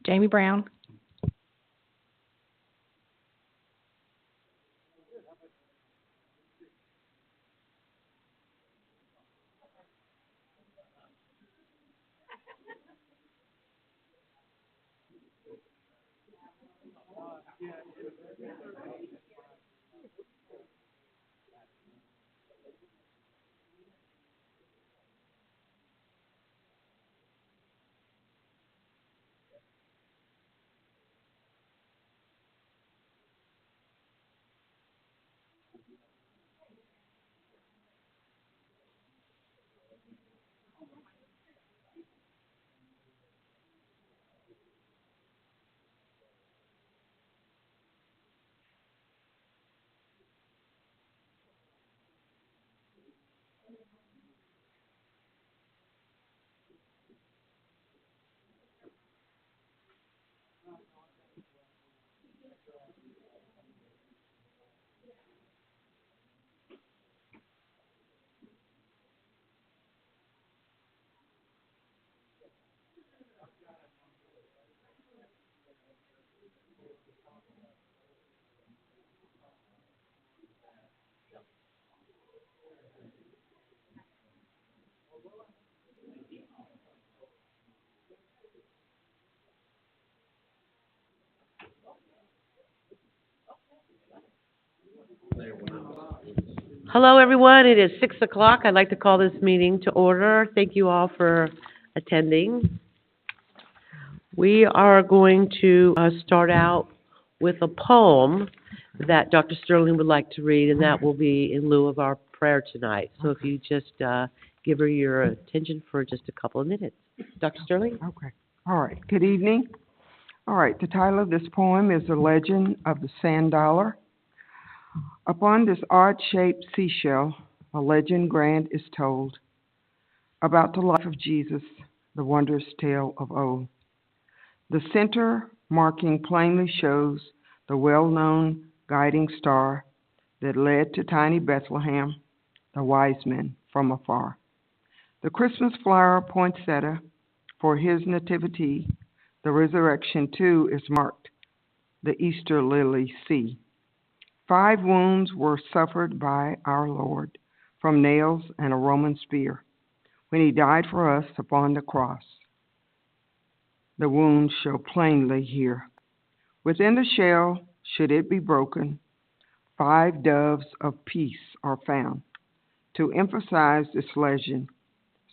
Jamie Brown. Hello, everyone. It is 6 o'clock. I'd like to call this meeting to order. Thank you all for attending. We are going to start out with a poem that Dr. Sterling would like to read, and that will be in lieu of our prayer tonight. So if you just give her your attention for just a couple of minutes. Dr. Sterling? Okay. All right. Good evening. All right. The title of this poem is The Legend of the Sand Dollar. Upon this odd-shaped seashell, a legend grand is told about the life of Jesus, the wondrous tale of old. The center marking plainly shows the well-known guiding star that led to tiny Bethlehem, the wise men from afar. The Christmas flower poinsettia for his nativity, the resurrection too is marked, the Easter lily see. 5 wounds were suffered by our Lord from nails and a Roman spear when he died for us upon the cross. The wounds show plainly here. Within the shell, should it be broken, 5 doves of peace are found to emphasize this legend,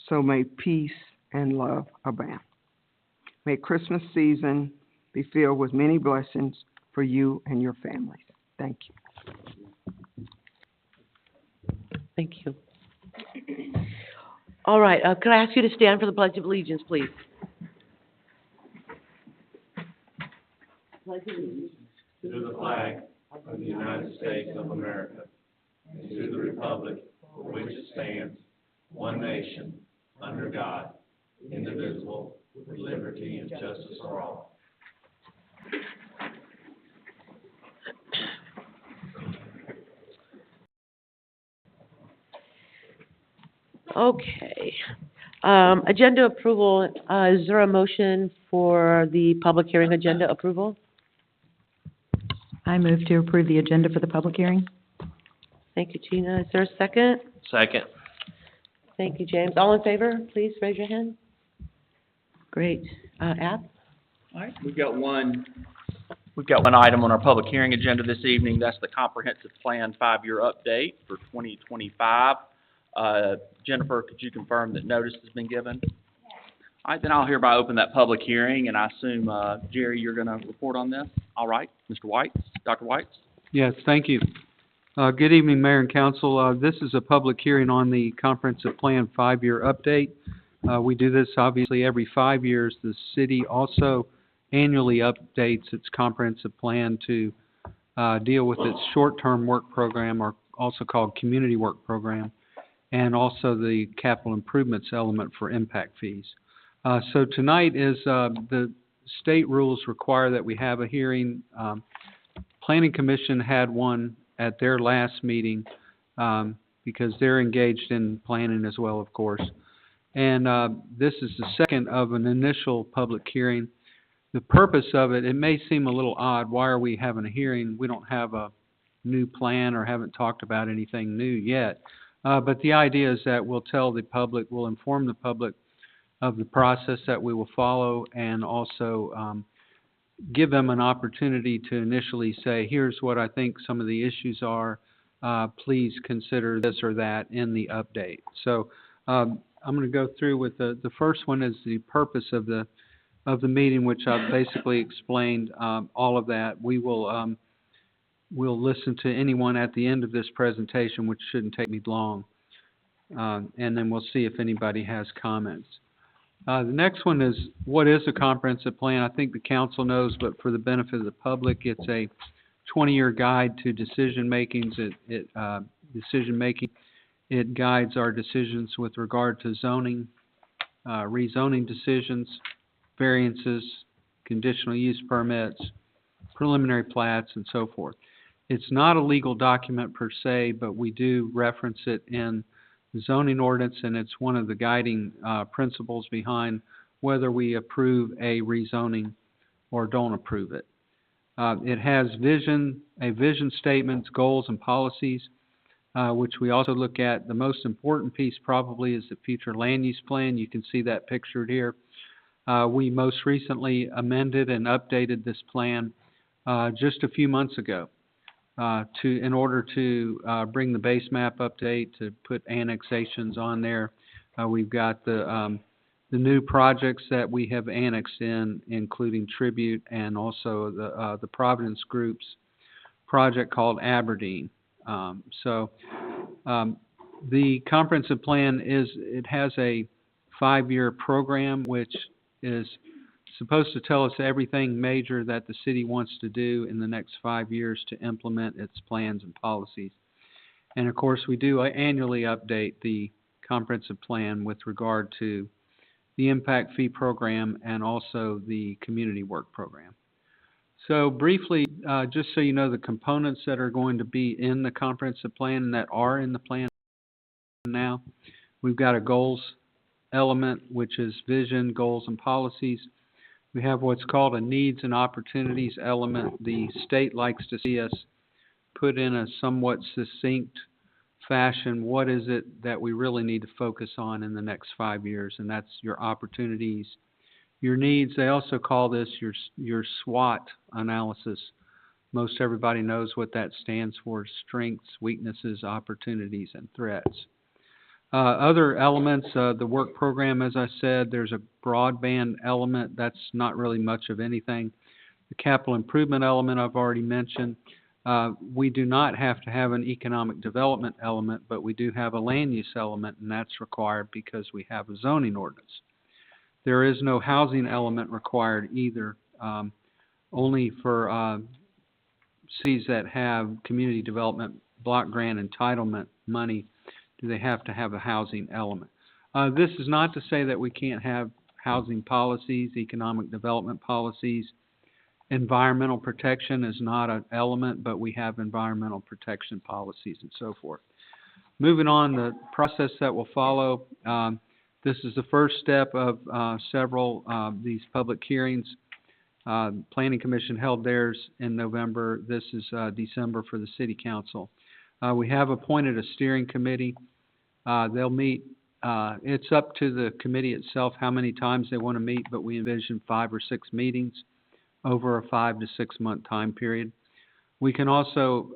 so may peace and love abound. May Christmas season be filled with many blessings for you and your families. Thank you. Thank you. All right. Could I ask you to stand for the Pledge of Allegiance, please? Pledge of Allegiance to the flag of the United States of America, and to the republic for which it stands, one nation, under God, indivisible, with liberty and justice for all. Okay. Agenda approval, is there a motion for the public hearing agenda approval? I move to approve the agenda for the public hearing. Thank you, Tina. Is there a second? Second. Thank you, James. All in favor, please raise your hand. Great. Ab? All right, we've got one item on our public hearing agenda this evening. That's the comprehensive plan 5-year update for 2025. Jennifer, could you confirm that notice has been given? All right, then I'll hereby open that public hearing, and I assume, Jerry, you're going to report on this? All right, Mr. White, Dr. White? Yes, thank you. Good evening, Mayor and Council. This is a public hearing on the comprehensive plan 5-year update. We do this obviously every 5 years. The city also annually updates its comprehensive plan to deal with its short-term work program, or also called community work program, and also the capital improvements element for impact fees. So tonight is the state rules require that we have a hearing. Planning Commission had one at their last meeting because they're engaged in planning as well, of course. And this is the second of an initial public hearing. the purpose of it, it may seem a little odd. Why are we having a hearing? We don't have a new plan or haven't talked about anything new yet. But the idea is that we'll tell the public, we'll inform the public of the process that we will follow, and also give them an opportunity to initially say, here's what I think some of the issues are. Please consider this or that in the update. So I'm going to go through with the first one is the purpose of the meeting, which I've basically explained all of that. We will we'll listen to anyone at the end of this presentation, which shouldn't take me long, and then we'll see if anybody has comments. The next one is, what is a comprehensive plan? I think the council knows, but for the benefit of the public, it's a 20-year guide to decision-making. It guides our decisions with regard to zoning, rezoning decisions, variances, conditional use permits, preliminary plats, and so forth. It's not a legal document per se, but we do reference it in the zoning ordinance, and it's one of the guiding principles behind whether we approve a rezoning or don't approve it. It has a vision statements, goals, and policies, which we also look at. The most important piece probably is the future land use plan. You can see that pictured here. We most recently amended and updated this plan just a few months ago in order to bring the base map update, to put annexations on there. We've got the new projects that we have annexed in, including Tribute and also the Providence Group's project called Aberdeen. The comprehensive plan it has a 5-year program, which is supposed to tell us everything major that the city wants to do in the next 5 years to implement its plans and policies. And of course, we do annually update the comprehensive plan with regard to the impact fee program and also the community work program. So briefly, just so you know, the components that are going to be in the comprehensive plan and that are in the plan now, we've got a goals element, which is vision, goals, and policies. We have what's called a needs and opportunities element. The state likes to see us put in a somewhat succinct fashion, what is it that we really need to focus on in the next 5 years, and that's your opportunities, your needs. They also call this your SWOT analysis. Most everybody knows what that stands for: strengths, weaknesses, opportunities, and threats. Other elements, the work program, as I said, there's a broadband element. That's not really much of anything. The capital improvement element I've already mentioned. We do not have to have an economic development element, but we do have a land use element, and that's required because we have a zoning ordinance. There is no housing element required either. Only for cities that have community development block grant entitlement money do they have to have a housing element. This is not to say that we can't have housing policies, economic development policies. Environmental protection is not an element, but we have environmental protection policies and so forth. Moving on, the process that will follow. This is the first step of several these public hearings. Planning Commission held theirs in November. This is December for the City Council. We have appointed a steering committee. They'll meet. It's up to the committee itself how many times they want to meet, but we envision 5 or 6 meetings over a 5 to 6 month time period. We can also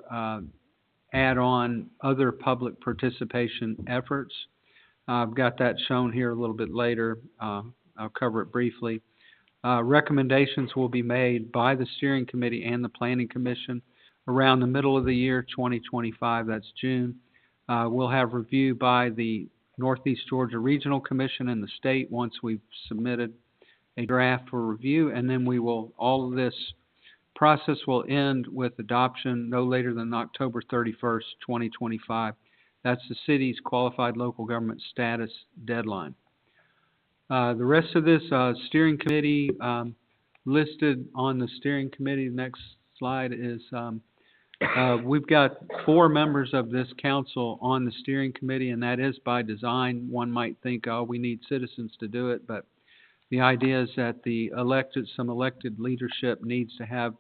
add on other public participation efforts. I've got that shown here a little bit later. I'll cover it briefly. Recommendations will be made by the steering committee and the Planning Commission around the middle of the year, 2025, that's June. We'll have review by the Northeast Georgia Regional Commission and the state once we've submitted a draft for review, and then all of this process will end with adoption no later than October 31st, 2025. That's the city's qualified local government status deadline. The rest of this steering committee, listed on the steering committee, the next slide is, we've got 4 members of this council on the steering committee, and that is by design. One might think, oh, we need citizens to do it, but The idea is that some elected leadership needs to have,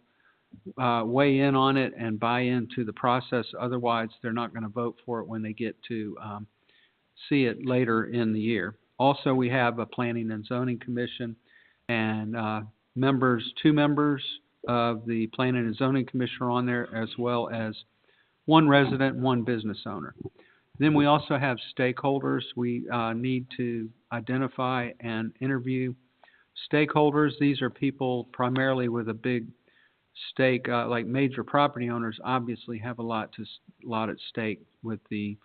weigh in on it and buy into the process. Otherwise, they're not going to vote for it when they get to, see it later in the year. Also, we have a Planning and Zoning Commission and, two members of the Planning and Zoning Commission are on there, as well as one resident and one business owner. Then we also have stakeholders. We need to identify and interview stakeholders. These are people primarily with a big stake, like major property owners obviously have a lot at stake with the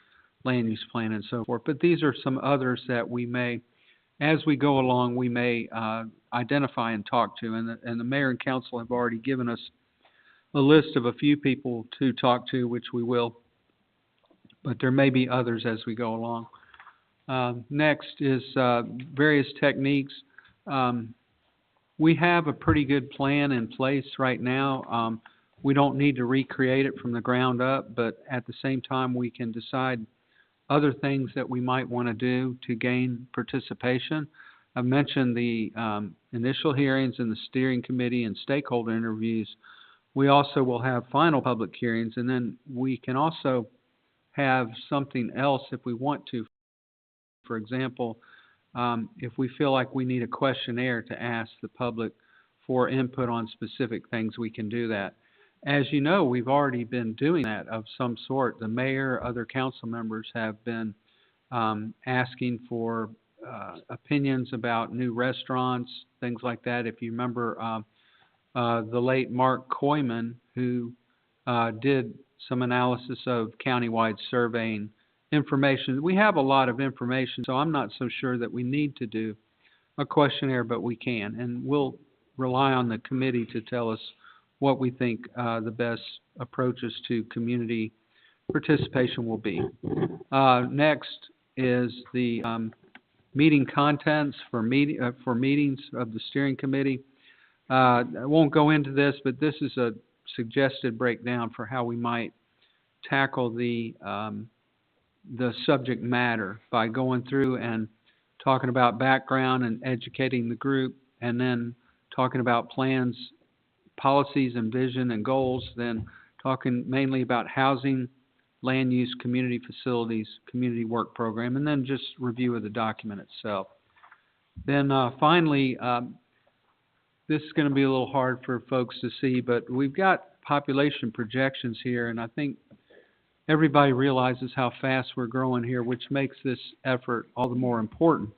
land use plan and so forth. But these are some others that we may, as we go along, we may identify and talk to. And the mayor and council have already given us a list of a few people to talk to, which we will. But there may be others as we go along. Next is various techniques. We have a pretty good plan in place right now. We don't need to recreate it from the ground up, but at the same time, we can decide other things that we might want to do to gain participation. I've mentioned the initial hearings in the steering committee and stakeholder interviews. We also will have final public hearings, and then we can also have something else if we want to. For example, if we feel like we need a questionnaire to ask the public for input on specific things, we can do that. As you know, we've already been doing that of some sort. The mayor, other council members have been asking for opinions about new restaurants, things like that. If you remember the late Mark Koyman, who did some analysis of countywide surveying information. We have a lot of information, so I'm not so sure that we need to do a questionnaire, but we can. And we'll rely on the committee to tell us what we think the best approaches to community participation will be. Next is the meeting contents for meetings of the steering committee. I won't go into this, but this is a suggested breakdown for how we might tackle the subject matter by going through and talking about background and educating the group, and then talking about plans, policies and vision and goals, then talking mainly about housing, land use, community facilities, community work program, and then just review of the document itself. Then finally, this is going to be a little hard for folks to see, but we've got population projections here, and I think everybody realizes how fast we're growing here, which makes this effort all the more important.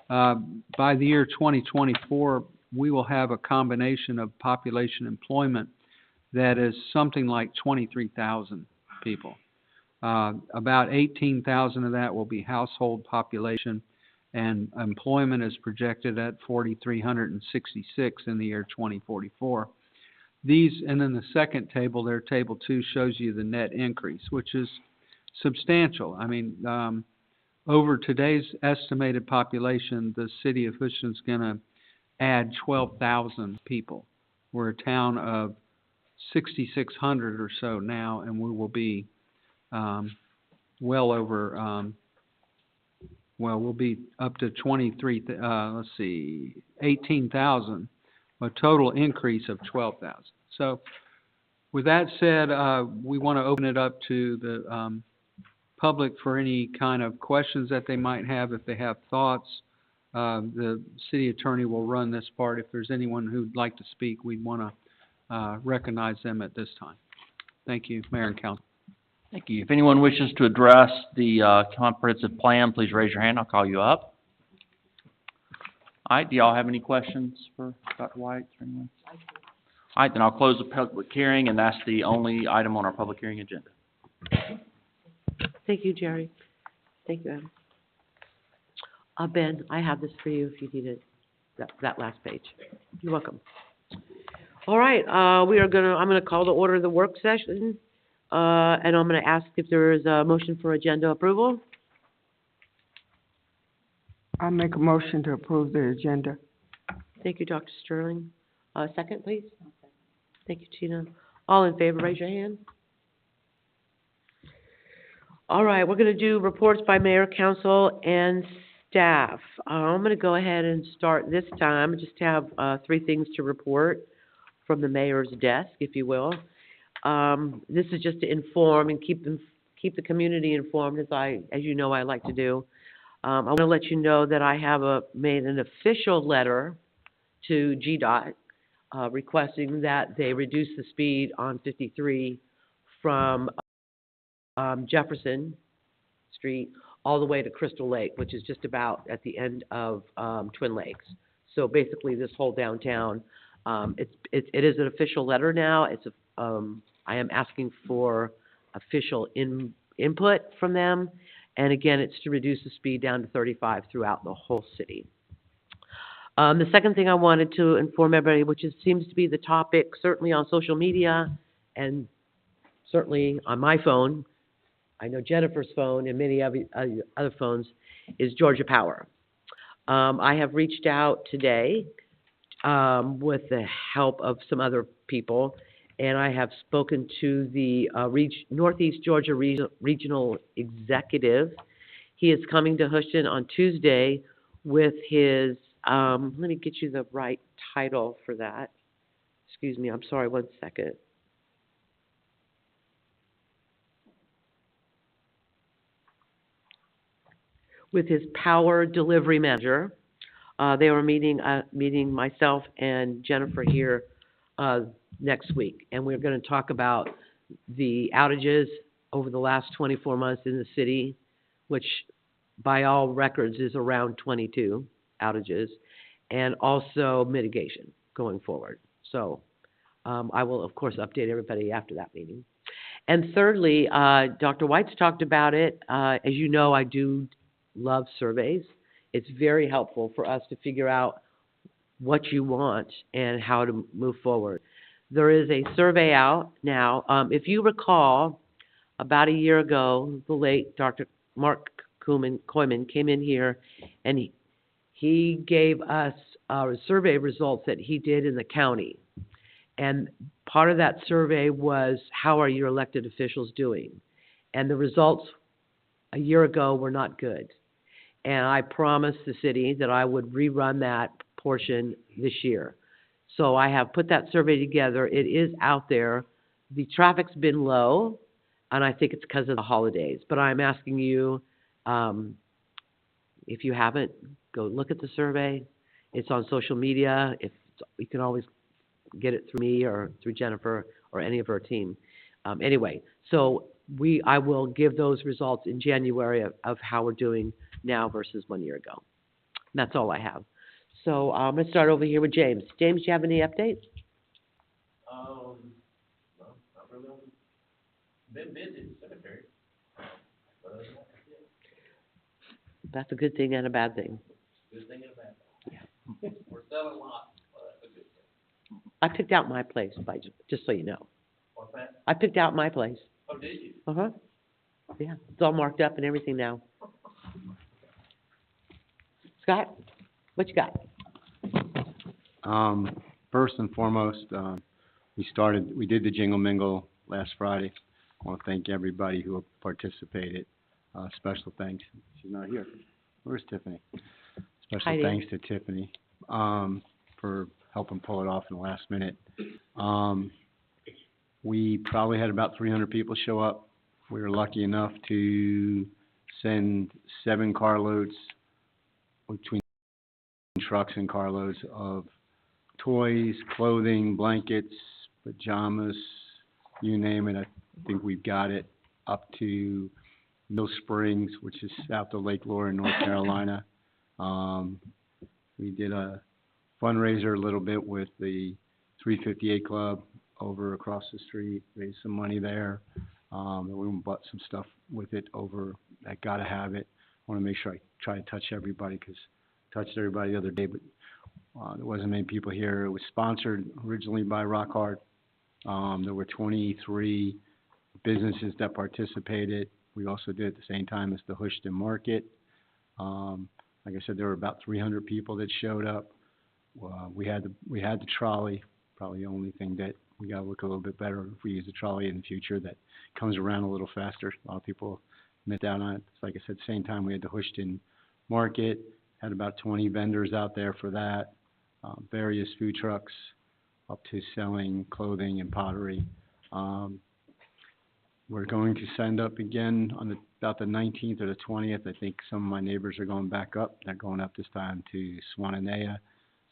By the year 2024, we will have a combination of population employment that is something like 23,000 people. About 18,000 of that will be household population, and employment is projected at 4,366 in the year 2044. And then the second table there, table 2, shows you the net increase, which is substantial. I mean, over today's estimated population, the city of Houston's going to add 12,000 people. We're a town of 6,600 or so now, and we will be well over, we'll be up to 18,000, a total increase of 12,000. So with that said, we want to open it up to the public for any kind of questions that they might have. If they have thoughts, the city attorney will run this part. If there's anyone who'd like to speak, we'd want to recognize them at this time. Thank you, Mayor and Council. Thank you. If anyone wishes to address the comprehensive plan, please raise your hand. I'll call you up. All right, do y'all have any questions for Dr. White or anyone? All right, then I'll close the public hearing, and that's the only item on our public hearing agenda. Thank you, Jerry. Thank you, Adam. Ben, I have this for you if you need it, that last page. You're welcome. All right, I'm gonna call to order the work session, and I'm gonna ask if there is a motion for agenda approval. I make a motion to approve the agenda. Thank you, Dr. Sterling. Second, please. Thank you, Tina. All in favor, raise your hand. All right, we're gonna do reports by mayor, council, and Staff, I'm gonna go ahead and start this time, I just have, 3 things to report from the mayor's desk, if you will. This is just to inform and keep the community informed, as you know I like to do. I want to let you know that I have made an official letter to GDOT, requesting that they reduce the speed on 53 from, Jefferson Street all the way to Crystal Lake, which is just about at the end of, Twin Lakes. So basically, this whole downtown, it is an official letter now. I am asking for official input from them. And again, it's to reduce the speed down to 35 throughout the whole city. The second thing I wanted to inform everybody, which seems to be the topic, certainly on social media and certainly on my phone, I know Jennifer's phone and many other phones, is Georgia Power. I have reached out today with the help of some other people, and I have spoken to the Northeast Georgia Regional Executive. He is coming to Houston on Tuesday with his, let me get you the right title for that. Excuse me, I'm sorry, one second. With his power delivery manager. They were meeting myself and Jennifer here next week, and we're going to talk about the outages over the last 24 months in the city, which by all records is around 22 outages, and also mitigation going forward. So I will, of course, update everybody after that meeting. And thirdly, Dr. White's talked about it. As you know, I do love surveys. It's very helpful for us to figure out what you want and how to move forward. There is a survey out now. If you recall, about a year ago, the late Dr. Mark Koyman came in here, and he gave us survey results that he did in the county. And part of that survey was, how are your elected officials doing? And the results a year ago were not good. And I promised the city that I would rerun that portion this year. So I have put that survey together. It is out there. The traffic's been low, and I think it's because of the holidays. But I'm asking you, if you haven't, go look at the survey. It's on social media. You can always get it through me or through Jennifer or any of her team. Anyway, so I will give those results in January of how we're doing now versus 1 year ago. And that's all I have. So I'm going to start over here with James. James, do you have any updates? No, not really. Been busy in the cemetery. But That's a good thing and a bad thing. good thing and a bad thing. We're selling lots, but that's a good thing. I picked out my place, just so you know. What's that? I picked out my place. Oh, did you? Uh-huh. Yeah, it's all marked up and everything now. Scott, what you got? First and foremost, we did the Jingle Mingle last Friday. I want to thank everybody who participated. Special thanks. She's not here. Where's Tiffany? Special Heidi. thanks to Tiffany, for helping pull it off in the last minute. We probably had about 300 people show up. We were lucky enough to send 7 carloads between trucks and carloads of toys, clothing, blankets, pajamas, you name it. I think we've got it up to Mill Springs, which is south of Lake Lure in North Carolina. We did a fundraiser a little bit with the 358 Club over across the street, raised some money there. And we bought some stuff with it over at Gotta Have It. I want to make sure I try to touch everybody, because I touched everybody the other day, but there wasn't many people here. It was sponsored originally by Rock Hard. There were 23 businesses that participated. We also did at the same time as the Houston Market. Like I said, there were about 300 people that showed up. We had the trolley. Probably the only thing that we got to look a little bit better if we use the trolley in the future, that comes around a little faster. A lot of people miss out on it. Like I said, same time we had the Houston market, had about 20 vendors out there for that, various food trucks up to selling clothing and pottery. We're going to send up again on about the 19th or the 20th. I think some of my neighbors are going back up. They're going up this time to Swananea.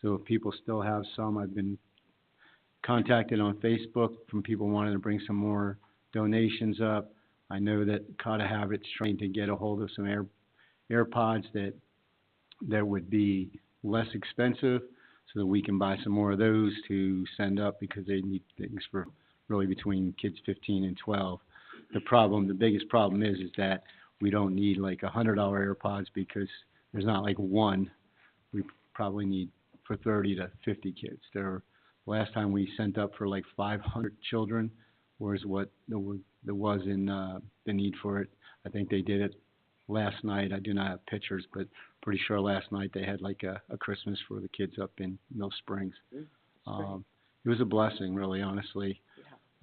So if people still have some, I've been contacted on Facebook from people wanting to bring some more donations up. I know that Cotta Habit's trying to get a hold of some AirPods that would be less expensive so that we can buy some more of those to send up because they need things for really between kids 15 and 12. The biggest problem is that we don't need like $100 AirPods because there's not like one. We probably need for 30 to 50 kids. Last time we sent up for like 500 children, whereas what there was in the need for it. I think they did it last night. I do not have pictures, but pretty sure last night they had like a Christmas for the kids up in Mill Springs. It was a blessing, really, honestly.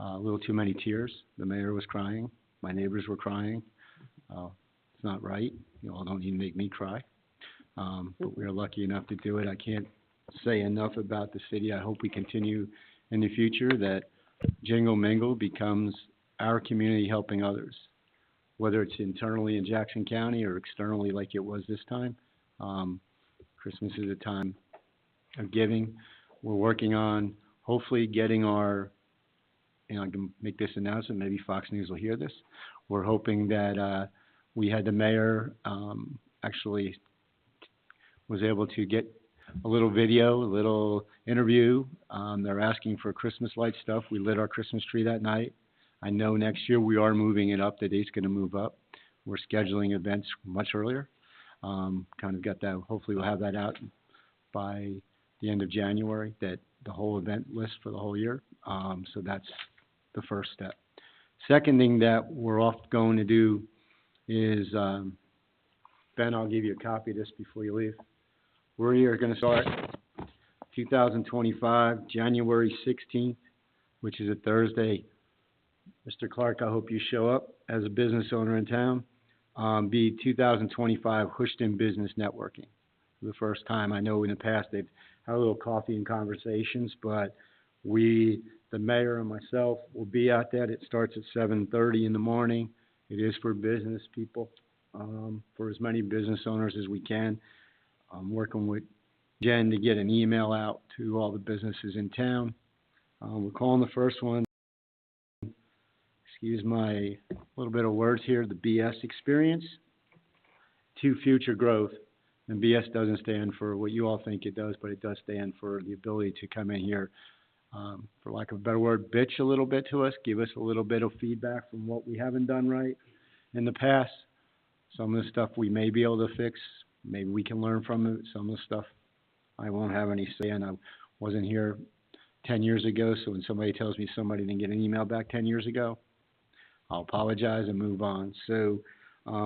A little too many tears. The mayor was crying. My neighbors were crying. It's not right. You all don't need to make me cry. But we were lucky enough to do it. I can't say enough about the city. I hope we continue in the future that Jingle Mingle becomes our community helping others, whether it's internally in Jackson County or externally like it was this time. Christmas is a time of giving. We're working on hopefully getting our, I can make this announcement, maybe Fox News will hear this. We're hoping that we had the mayor actually was able to get a little video, a little interview. They're asking for Christmas light stuff. We lit our Christmas tree that night. I know next year we are moving it up. The date's going to move up. We're scheduling events much earlier. Kind of got that. Hopefully we'll have that out by the end of January, that the whole event list for the whole year. So that's the first step. Second thing that we're going to do is, Ben, I'll give you a copy of this before you leave. We're going to start 2025, January 16th, which is a Thursday. Mr. Clark, I hope you show up as a business owner in town. Be 2025 Houston Business Networking. For the first time, I know in the past they've had a little coffee and conversations, but the mayor and myself will be out there. It starts at 7:30 in the morning. It is for business people, for as many business owners as we can. I'm working with Jen to get an email out to all the businesses in town. We're calling the first one, excuse my little bit of words here, the BS experience to future growth. And BS doesn't stand for what you all think it does, but it does stand for the ability to come in here, for lack of a better word, bitch a little bit to us, give us a little bit of feedback from what we haven't done right in the past. Some of the stuff we may be able to fix, maybe we can learn from it. Some of the stuff I won't have any say in. I wasn't here 10 years ago, so when somebody tells me somebody didn't get an email back 10 years ago, I'll apologize and move on. So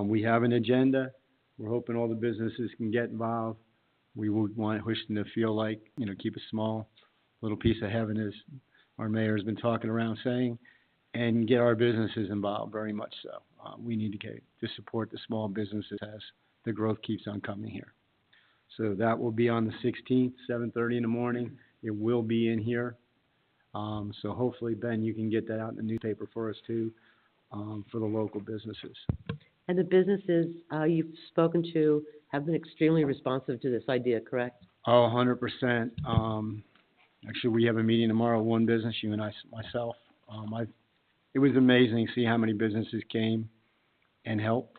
we have an agenda. We're hoping all the businesses can get involved. We would want Houston to feel like, keep a small little piece of heaven, as our mayor has been talking around saying, and get our businesses involved very much so. We need to support the small businesses as the growth keeps on coming here. So that will be on the 16th, 7:30 in the morning. It will be in here. So hopefully, Ben, you can get that out in the newspaper for us too, for the local businesses. And the businesses you've spoken to have been extremely responsive to this idea, correct? Oh, 100%. Actually, we have a meeting tomorrow, one business, you and myself. It was amazing to see how many businesses came and helped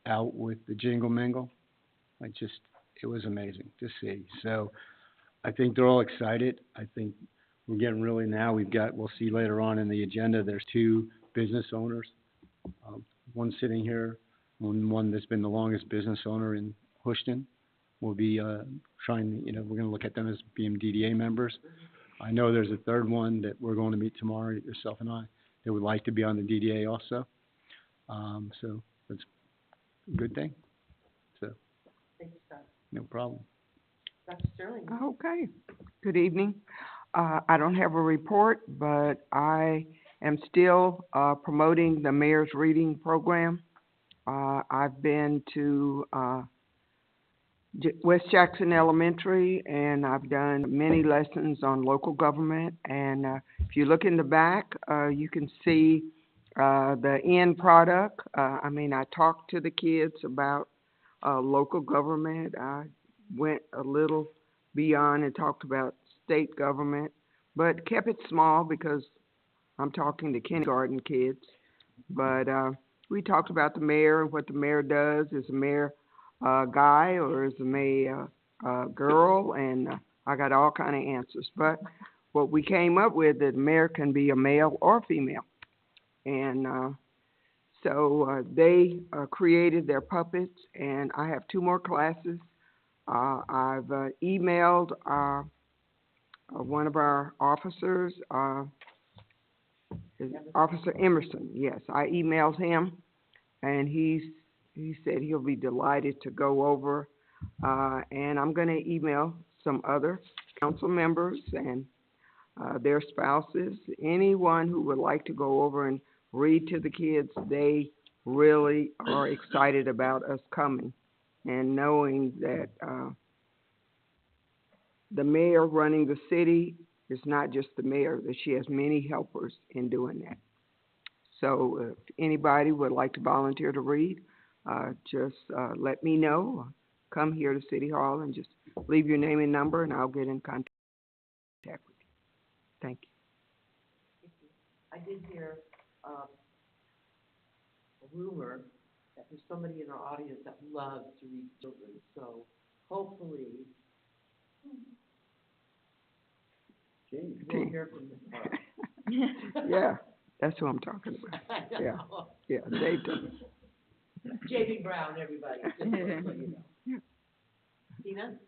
out with the Jingle Mingle. It was amazing to see. So I think they're all excited. I think we're getting really now, we'll see later on in the agenda, there's two business owners. One sitting here, one that's been the longest business owner in Houston. We'll be we're going to look at them as being DDA members. I know there's a third one that we're going to meet tomorrow, yourself and I, that would like to be on the DDA also. So that's a good thing. So, Thank you, Scott. no problem. Dr. Sterling? Okay. Good evening. I don't have a report, but I am still promoting the Mayor's Reading Program. I've been to West Jackson Elementary, and I've done many lessons on local government. And if you look in the back, you can see the end product. I talked to the kids about local government. I went a little beyond and talked about state government, but kept it small because I'm talking to kindergarten kids. But we talked about the mayor and what the mayor does. Is the mayor guy or is the mayor girl? And I got all kind of answers. But what we came up with, that the mayor can be a male or female. And so they created their puppets, and I have 2 more classes. I've emailed one of our officers, Officer Emerson. Yes, I emailed him, and he said he'll be delighted to go over. And I'm going to email some other council members and their spouses, anyone who would like to go over and read to the kids. They really are excited about us coming and knowing that the mayor running the city is not just the mayor, that she has many helpers in doing that. So if anybody would like to volunteer to read, just let me know. Come here to City Hall and just leave your name and number, and I'll get in contact with you. Thank you. I did hear a rumor that there's somebody in our audience that loves to read children, so hopefully we'll hear from this part. Yeah, that's who I'm talking about. Yeah, yeah, they do. J.B. Brown, everybody, just so you know. Tina?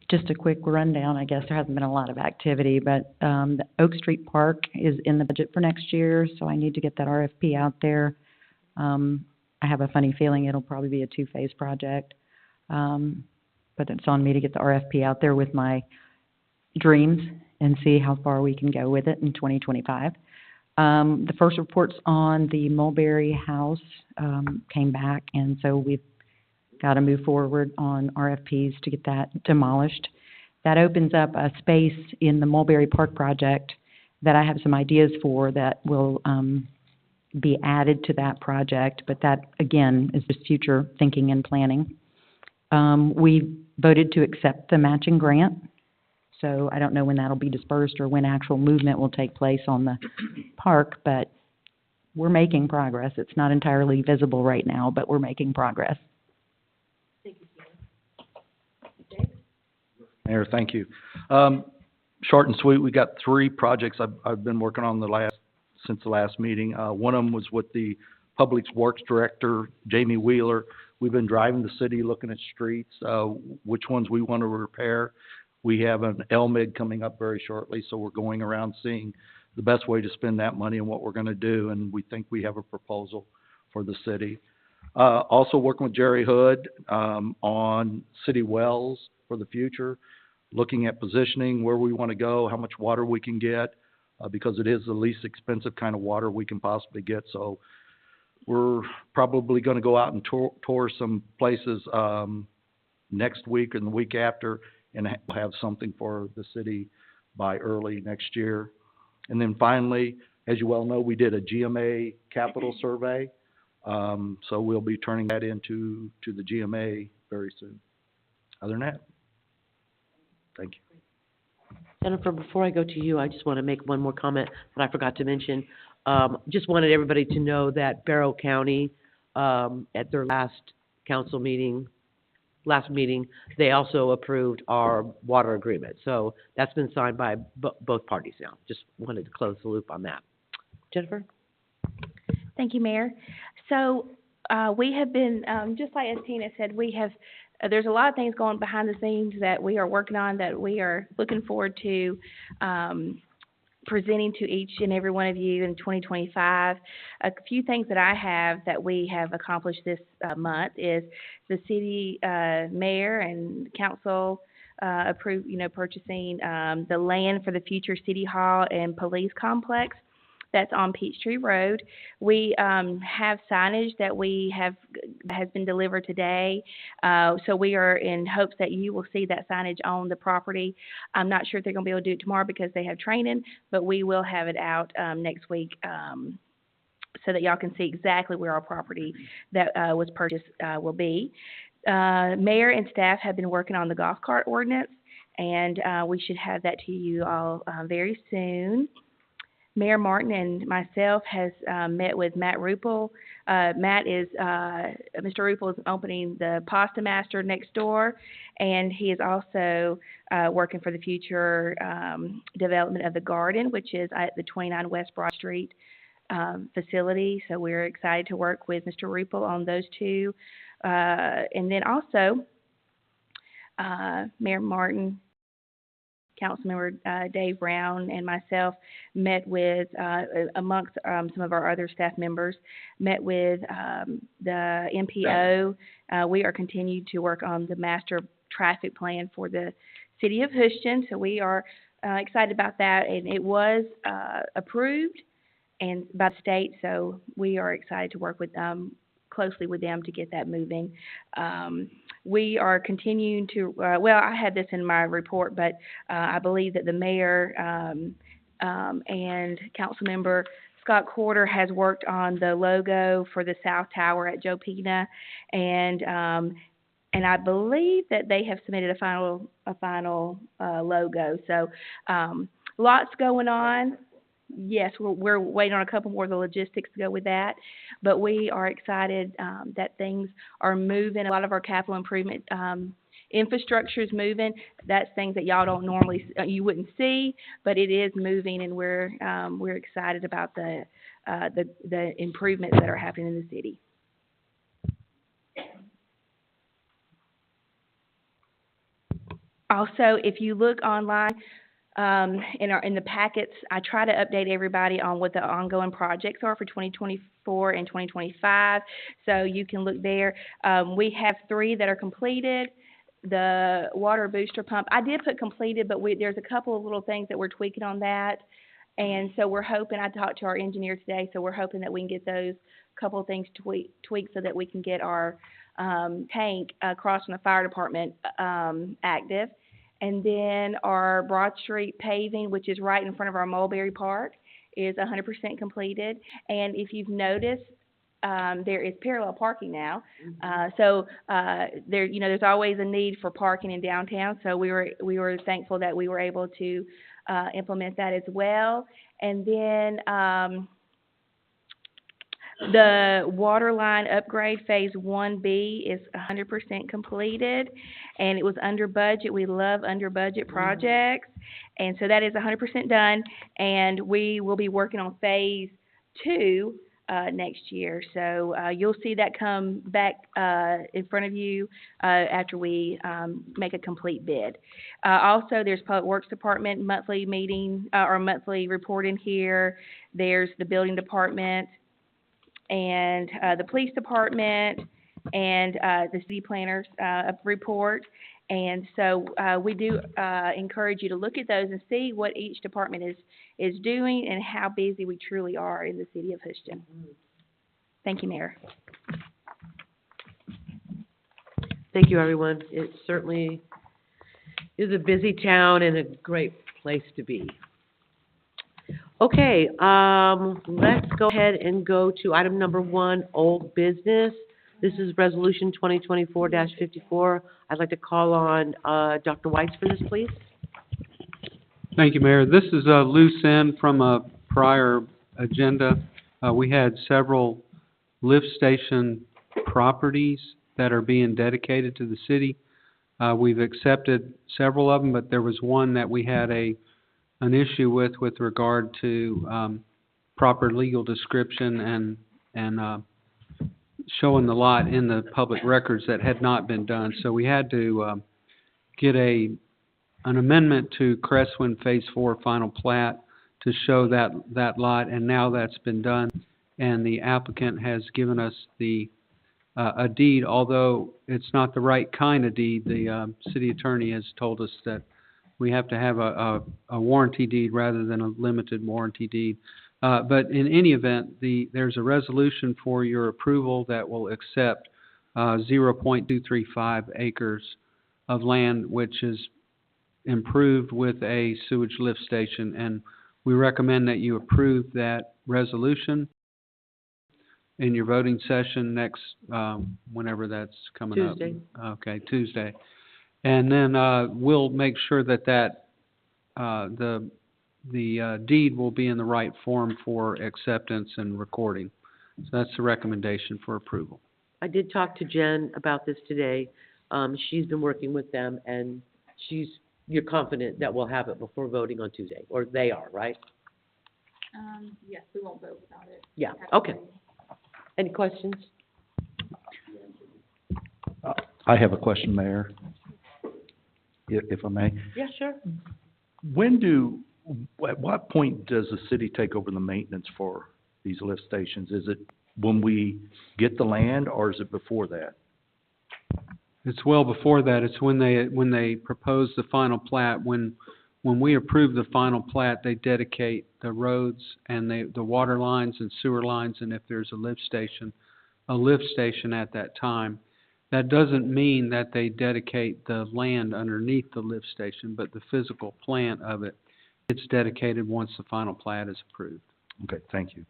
Just a quick rundown, I guess. There hasn't been a lot of activity, but the Oak Street Park is in the budget for next year, so I need to get that RFP out there. I have a funny feeling it'll probably be a 2-phase project, but it's on me to get the RFP out there with my dreams and see how far we can go with it in 2025. The first reports on the Mulberry House came back, and so we've got to move forward on RFPs to get that demolished. That opens up a space in the Mulberry Park project that I have some ideas for that will be added to that project, but that, again, is just future thinking and planning. We voted to accept the matching grant, so I don't know when that'll be dispersed or when actual movement will take place on the park, but we're making progress. It's not entirely visible right now, but we're making progress. Mayor, thank you. Short and sweet, we got 3 projects I've been working on since the last meeting. One of them was with the Public Works Director, Jamie Wheeler. We've been driving the city, looking at streets, which ones we want to repair. We have an LMIG coming up very shortly, so we're going around seeing the best way to spend that money and what we're going to do, and we think we have a proposal for the city. Also working with Jerry Hood on city wells for the future, looking at positioning, where we want to go, how much water we can get, because it is the least expensive kind of water we can possibly get. So we're probably going to go out and tour some places next week and the week after, and have something for the city by early next year. And then finally, as you well know, we did a GMA capital survey. So we'll be turning that into the GMA very soon. Other than that, thank you. Jennifer, before I go to you, I just want to make one more comment that I forgot to mention. Just wanted everybody to know that Barrow County, at their last meeting, they also approved our water agreement. So that's been signed by both parties now. Just wanted to close the loop on that. Jennifer? Thank you, Mayor. So we have been, just like as Tina said, we have, there's a lot of things going behind the scenes that we are working on that we are looking forward to presenting to each and every one of you in 2025. A few things that I have that we have accomplished this month is the city mayor and council approved, purchasing the land for the future city hall and police complex. That's on Peachtree Road. We have signage that has been delivered today. So we are in hopes that you will see that signage on the property. I'm not sure if they're going to be able to do it tomorrow because they have training, but we will have it out next week so that y'all can see exactly where our property that was purchased will be. Mayor and staff have been working on the golf cart ordinance, and we should have that to you all very soon. Mayor Martin and myself has met with Matt Ruppel. Mr. Ruppel is opening the Pasta Master next door, and he is also working for the future development of the Garden, which is at the 29 West Broad Street facility. So we're excited to work with Mr. Ruppel on those two. And then also, Mayor Martin, Councilmember Dave Brown, and myself met with, amongst some of our other staff members, met with the MPO. We are continuing to work on the master traffic plan for the city of Houston, so we are excited about that. And it was approved and by the state, so we are excited to work with closely with them to get that moving. We are continuing to, well, I had this in my report, but I believe that the mayor and Councilmember Scott Corder has worked on the logo for the South Tower at Joe Pena, and I believe that they have submitted a final logo. So lots going on. Yes, we're waiting on a couple more of the logistics to go with that, but we are excited that things are moving. A lot of our capital improvement infrastructure is moving. That's things that y'all don't normally, you wouldn't see, but it is moving, and we're excited about the improvements that are happening in the city. Also, if you look online, in the packets, I try to update everybody on what the ongoing projects are for 2024 and 2025, so you can look there. We have 3 that are completed. The water booster pump, I did put completed, but there's a couple of little things that we're tweaking on that, and so we're hoping, I talked to our engineer today, so we're hoping that we can get those couple of things tweaked so that we can get our tank across from the fire department active. And then our Broad Street paving, which is right in front of our Mulberry Park, is 100% completed. And if you've noticed, there is parallel parking now. So there's always a need for parking in downtown. So we were thankful that we were able to implement that as well. And then the water line upgrade phase 1B is 100% completed, and it was under budget. We love under budget projects, and so that is 100% done, and we will be working on phase 2 next year. So you'll see that come back in front of you after we make a complete bid. Also, there's Public Works Department monthly meeting or monthly reporting here. There's the Building Department, and the police department, and the city planners report. And so we do encourage you to look at those and see what each department is doing and how busy we truly are in the city of Houston. Thank you, Mayor. Thank you, everyone. It certainly is a busy town and a great place to be. Okay, let's go ahead and go to item number 1, old business. This is Resolution 2024-54. I'd like to call on Dr. Weitz for this, please. Thank you, Mayor. This is a loose end from a prior agenda. We had several lift station properties that are being dedicated to the city. We've accepted several of them, but there was one that we had an issue with regard to proper legal description and showing the lot in the public records that had not been done. So we had to get an amendment to Crestwind Phase 4 final plat to show that lot, and now that's been done, and the applicant has given us a deed, although it's not the right kind of deed. The city attorney has told us that we have to have a warranty deed rather than a limited warranty deed. But in any event, there's a resolution for your approval that will accept 0.235 acres of land, which is improved with a sewage lift station. And we recommend that you approve that resolution in your voting session next, whenever that's coming up. Tuesday. Okay, Tuesday. And then, we'll make sure that the deed will be in the right form for acceptance and recording. So that's the recommendation for approval. I did talk to Jen about this today. She's been working with them, and you're confident that we'll have it before voting on Tuesday, or they are, right? Yes, we won't vote without it. Yeah, okay. Any questions? I have a question, Mayor, if I may. Yeah, sure. At what point does the city take over the maintenance for these lift stations? Is it when we get the land, or is it before that? It's well before that. It's when they propose the final plat. When we approve the final plat, they dedicate the roads and the water lines and sewer lines, and if there's a lift station at that time. That doesn't mean that they dedicate the land underneath the lift station, but the physical plant of it, it's dedicated once the final plat is approved. Okay, thank you.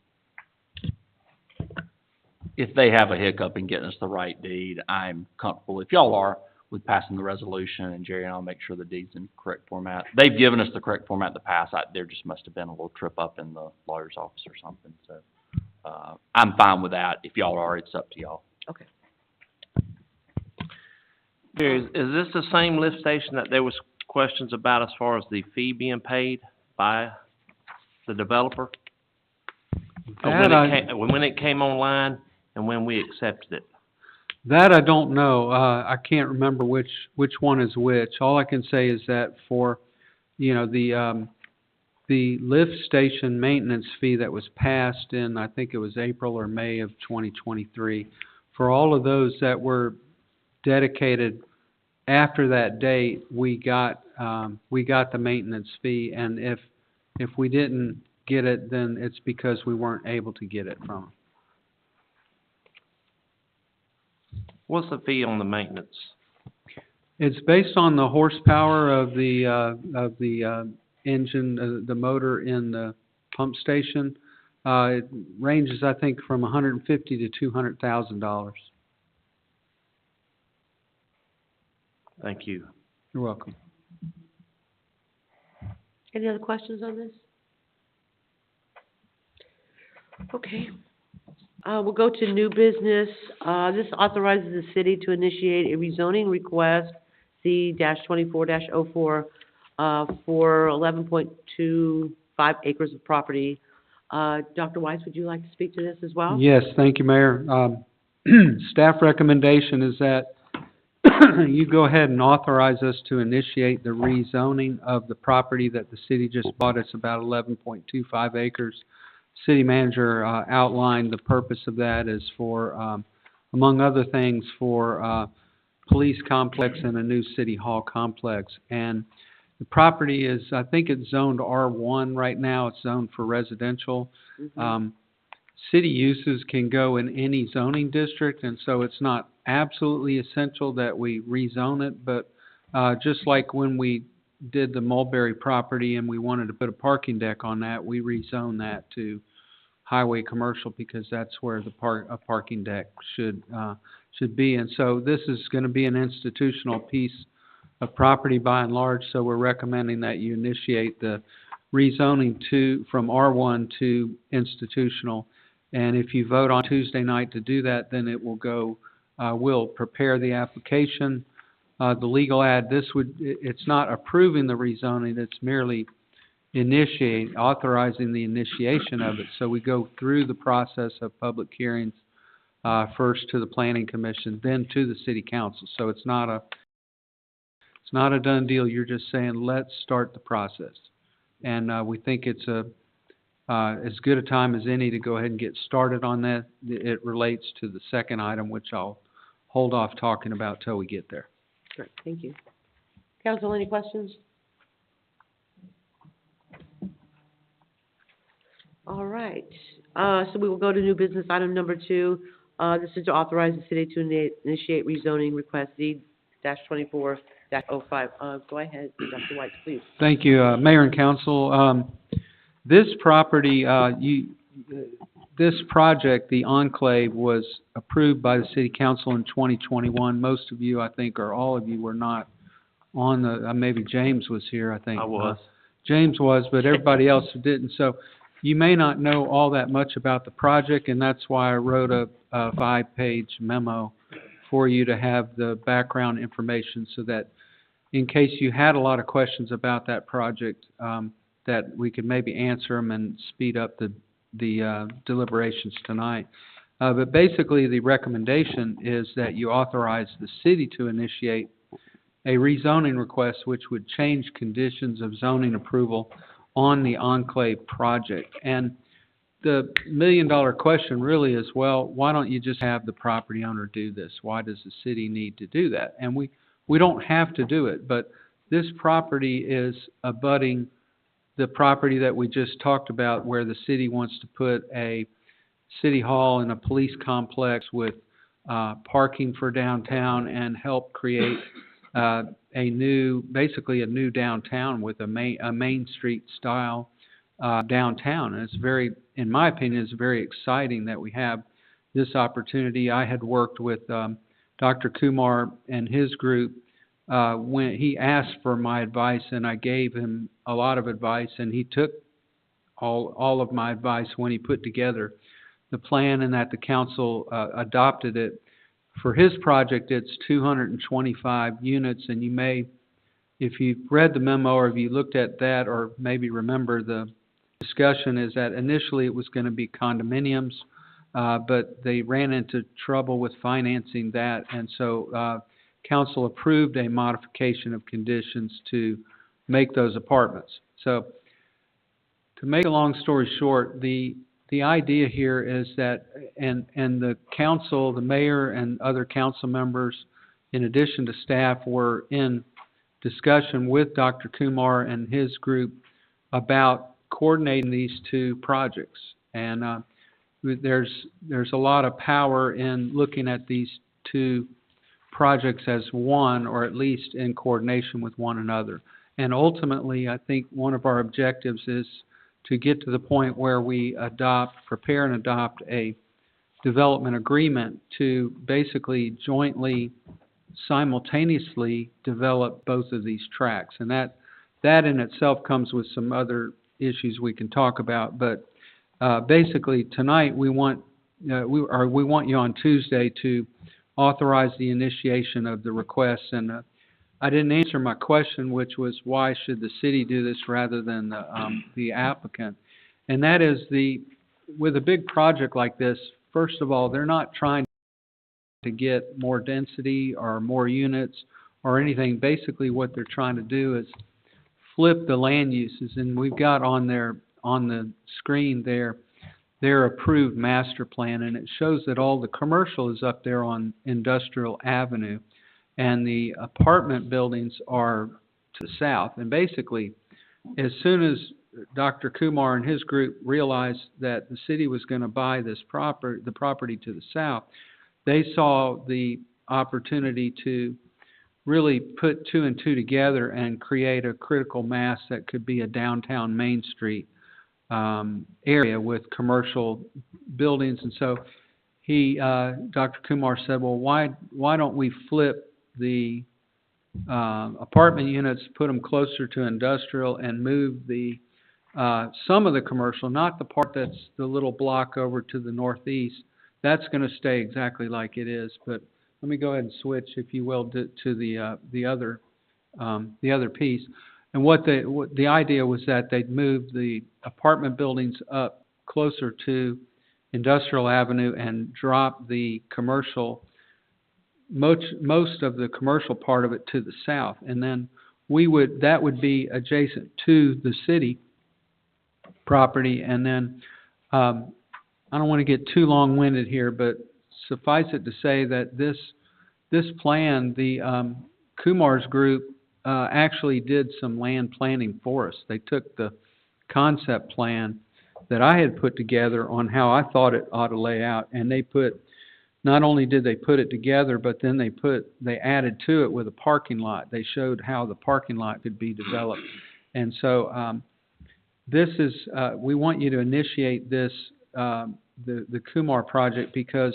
If they have a hiccup in getting us the right deed, I'm comfortable, if y'all are, with passing the resolution, and Jerry and I'll make sure the deed's in correct format. They've given us the correct format in the past. There just must have been a little trip up in the lawyer's office or something, so, I'm fine with that. If y'all are, it's up to y'all. Okay. Is this the same lift station that there was questions about as far as the fee being paid by the developer? Or when it came online and when we accepted it? That I don't know. I can't remember which one is which. All I can say is that for, the lift station maintenance fee that was passed in, I think it was April or May of 2023, for all of those that were dedicated after that date, we got the maintenance fee, and if we didn't get it, then it's because we weren't able to get it from them. What's the fee on the maintenance? It's based on the horsepower of the engine, the motor in the pump station. It ranges, I think, from $150,000 to $200,000. Thank you. You're welcome. Any other questions on this? Okay. We'll go to new business. This authorizes the city to initiate a rezoning request, C-24-04, for 11.25 acres of property. Dr. Weiss, would you like to speak to this as well? Yes, thank you, Mayor. Staff recommendation is that you go ahead and authorize us to initiate the rezoning of the property that the city just bought. It's about 11.25 acres. City manager outlined the purpose of that is for, among other things, for police complex and a new city hall complex. And the property is, I think it's zoned R1 right now. It's zoned for residential. City uses can go in any zoning district, and so it's not absolutely essential that we rezone it, but just like when we did the Mulberry property and we wanted to put a parking deck on that, we rezoned that to highway commercial because that's where a parking deck should be. And so this is going to be an institutional piece of property by and large, so we're recommending that you initiate the rezoning from R1 to institutional. And if you vote on Tuesday night to do that, then it will go, we'll prepare the application. The legal ad, it's not approving the rezoning, it's merely authorizing the initiation of it. So we go through the process of public hearings, first to the planning commission, then to the city council. So it's not a done deal. You're just saying, let's start the process. And we think it's as good a time as any to go ahead and get started on that. It relates to the second item, which I'll hold off talking about till we get there. Great, thank you. Council, any questions? All right, so we will go to new business item number 2. This is to authorize the city to initiate rezoning request Z-24-05. Go ahead, Dr. White, please. Thank you, Mayor and Council. This property, this project, the Enclave, was approved by the City Council in 2021. Most of you, I think, or all of you were not on the, maybe James was here, I think. I was. James was, but everybody else didn't. So you may not know all that much about the project, and that's why I wrote a 5-page memo for you to have the background information so that in case you had a lot of questions about that project, that we could maybe answer them and speed up the deliberations tonight. But basically, the recommendation is that you authorize the city to initiate a rezoning request which would change conditions of zoning approval on the Enclave project. And the million-dollar question really is, well, why don't you just have the property owner do this? Why does the city need to do that? And we don't have to do it, but this property is abutting the property that we just talked about where the city wants to put a city hall and a police complex with parking for downtown and help create basically a new downtown with a Main Street style downtown. And it's very, in my opinion, it's very exciting that we have this opportunity. I had worked with Dr. Kumar and his group when he asked for my advice, and I gave him a lot of advice, and he took all of my advice when he put together the plan, and that the council adopted it. For his project, it's 225 units, and you may, if you've read the memo or if you looked at that or maybe remember the discussion, is that initially it was going to be condominiums, but they ran into trouble with financing that, and so council approved a modification of conditions to make those apartments. So, to make a long story short, the idea here is that, and the council, the mayor and other council members, in addition to staff, were in discussion with Dr. Kumar and his group about coordinating these two projects. And there's a lot of power in looking at these two projects as one, or at least in coordination with one another. And ultimately, I think one of our objectives is to get to the point where we prepare and adopt a development agreement to basically jointly, simultaneously develop both of these tracks. And that in itself comes with some other issues we can talk about. But basically, tonight we want you on Tuesday to authorize the initiation of the request. And I didn't answer my question, which was why should the city do this rather than the applicant? And that is, with a big project like this, first of all, they're not trying to get more density or more units or anything. Basically, what they're trying to do is flip the land uses. And we've got on the screen there their approved master plan, and it shows that all the commercial is up there on Industrial Avenue, and the apartment buildings are to the south. And basically, as soon as Dr. Kumar and his group realized that the city was going to buy the property to the south, they saw the opportunity to really put two and two together and create a critical mass that could be a downtown Main Street area with commercial buildings. And so Dr. Kumar said, well, why don't we flip the apartment units, put them closer to industrial, and move some of the commercial, not the part that's the little block over to the northeast. That's going to stay exactly like it is. But let me go ahead and switch, if you will, to the other piece. And what the idea was that they'd move the apartment buildings up closer to Industrial Avenue and drop the commercial, most of the commercial part of it to the south. And then that would be adjacent to the city property. And then I don't want to get too long-winded here, but suffice it to say that this plan, the Kumar's group actually did some land planning for us. They took the concept plan that I had put together on how I thought it ought to lay out, and not only did they put it together, but then they added to it with a parking lot. They showed how the parking lot could be developed. And so, we want you to initiate this, the Kumar project because,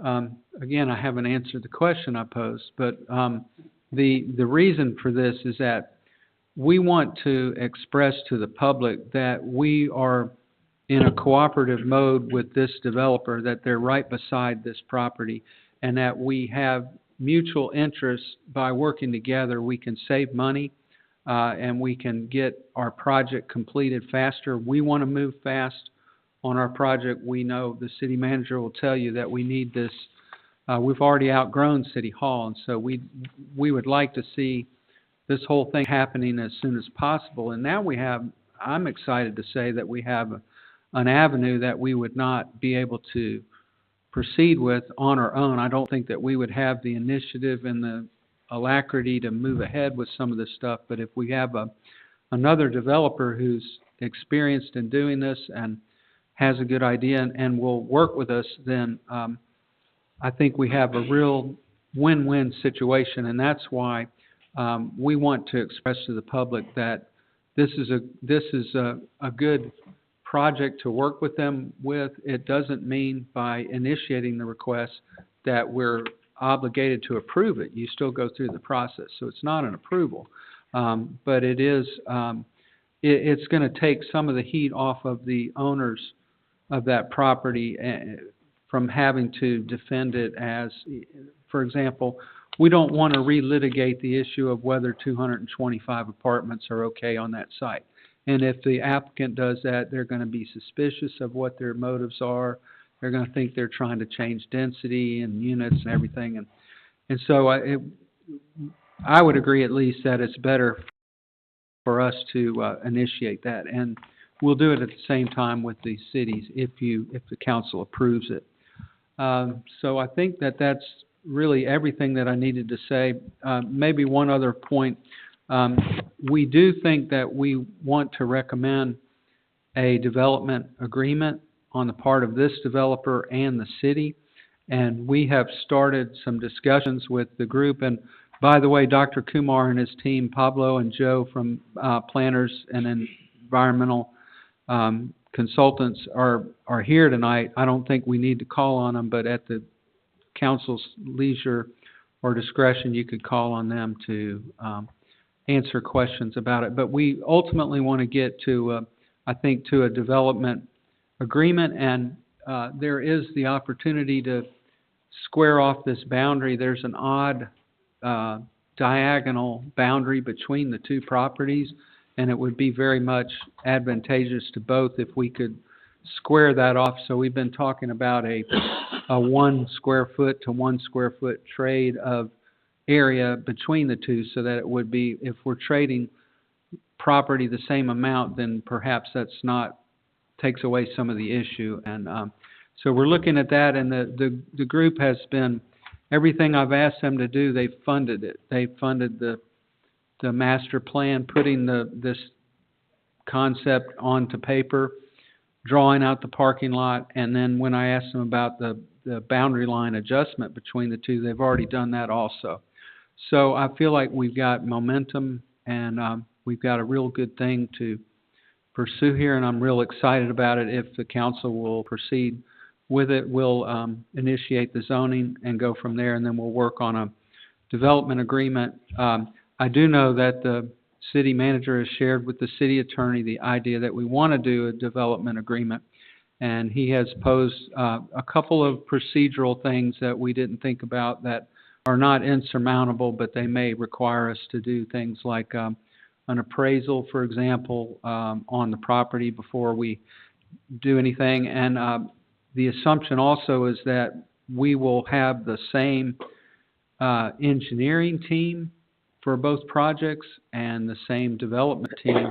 again, I haven't answered the question I posed, but, the reason for this is that we want to express to the public that we are in a cooperative mode with this developer, that they're right beside this property, and that we have mutual interests. By working together, we can save money, and we can get our project completed faster. We want to move fast on our project. We know the city manager will tell you that we need this. We've already outgrown City Hall, and so we would like to see this whole thing happening as soon as possible. And now I'm excited to say that we have an avenue that we would not be able to proceed with on our own. I don't think that we would have the initiative and the alacrity to move ahead with some of this stuff, but if we have another developer who's experienced in doing this and has a good idea and will work with us, then I think we have a real win-win situation, and that's why we want to express to the public that this is a good project to work with them with. It doesn't mean by initiating the request that we're obligated to approve it. You still go through the process, so it's not an approval. But it is, it's going to take some of the heat off of the owners of that property from having to defend it as, for example, we don't want to relitigate the issue of whether 225 apartments are okay on that site. And if the applicant does that, they're going to be suspicious of what their motives are. They're going to think they're trying to change density and units and everything. And so I would agree at least that it's better for us to initiate that. And we'll do it at the same time with the cities if the council approves it. So I think that that's really everything that I needed to say. Maybe one other point. We do think that we want to recommend a development agreement on the part of this developer and the city. And we have started some discussions with the group. And by the way, Dr. Kumar and his team, Pablo and Joe from Planners and Environmental Consultants are here tonight. I don't think we need to call on them, but at the council's leisure or discretion, you could call on them to answer questions about it. But we ultimately want to get to, I think, to a development agreement, and there is the opportunity to square off this boundary. There's an odd diagonal boundary between the two properties, and it would be very much advantageous to both if we could square that off. So we've been talking about a 1 square foot to 1 square foot trade of area between the two, so that it would be, if we're trading property the same amount, then perhaps takes away some of the issue. And so we're looking at that, and the group has been, everything I've asked them to do, they've funded it. They funded the master plan, putting this concept onto paper, drawing out the parking lot, and then when I asked them about the boundary line adjustment between the two, they've already done that also. So I feel like we've got momentum, and we've got a real good thing to pursue here, and I'm real excited about it. If the council will proceed with it, we'll initiate the zoning and go from there, and then we'll work on a development agreement. I do know that the city manager has shared with the city attorney the idea that we want to do a development agreement, and he has posed a couple of procedural things that we didn't think about that are not insurmountable, but they may require us to do things like an appraisal, for example, on the property before we do anything. And the assumption also is that we will have the same engineering team for both projects and the same development team.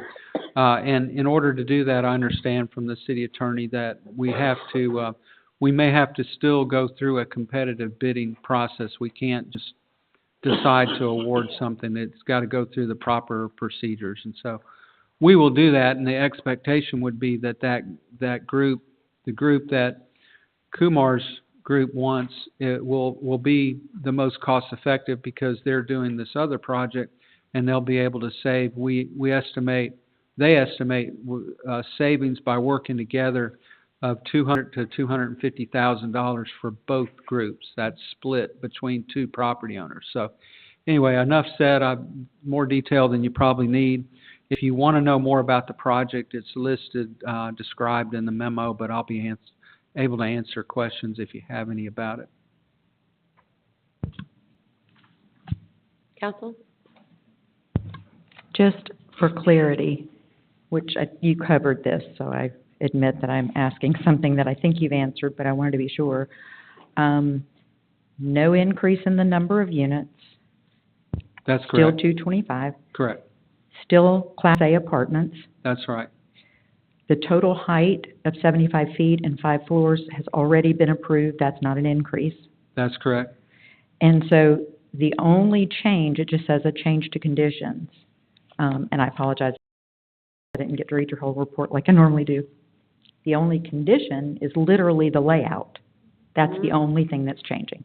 And in order to do that, I understand from the city attorney that we may have to still go through a competitive bidding process. We can't just decide to award something. It's got to go through the proper procedures. And so we will do that, and the expectation would be that group, the group that Kumar's group wants, it will be the most cost-effective because they're doing this other project, and they'll be able to save, they estimate savings by working together of $200,000 to $250,000 for both groups. That's split between two property owners. So anyway, enough said. More detail than you probably need. If you want to know more about the project, it's listed, described in the memo, but I'll be able to answer questions if you have any about it. Council? Just for clarity, which you covered this, so I admit that I'm asking something that I think you've answered, but I wanted to be sure. No increase in the number of units. That's Still correct. 225. Correct. Still Class A apartments. That's right. The total height of 75 feet and 5 floors has already been approved. That's not an increase. That's correct. And so the only change, it just says a change to conditions. And I apologize, I didn't get to read your whole report like I normally do. The only condition is literally the layout. That's the only thing that's changing.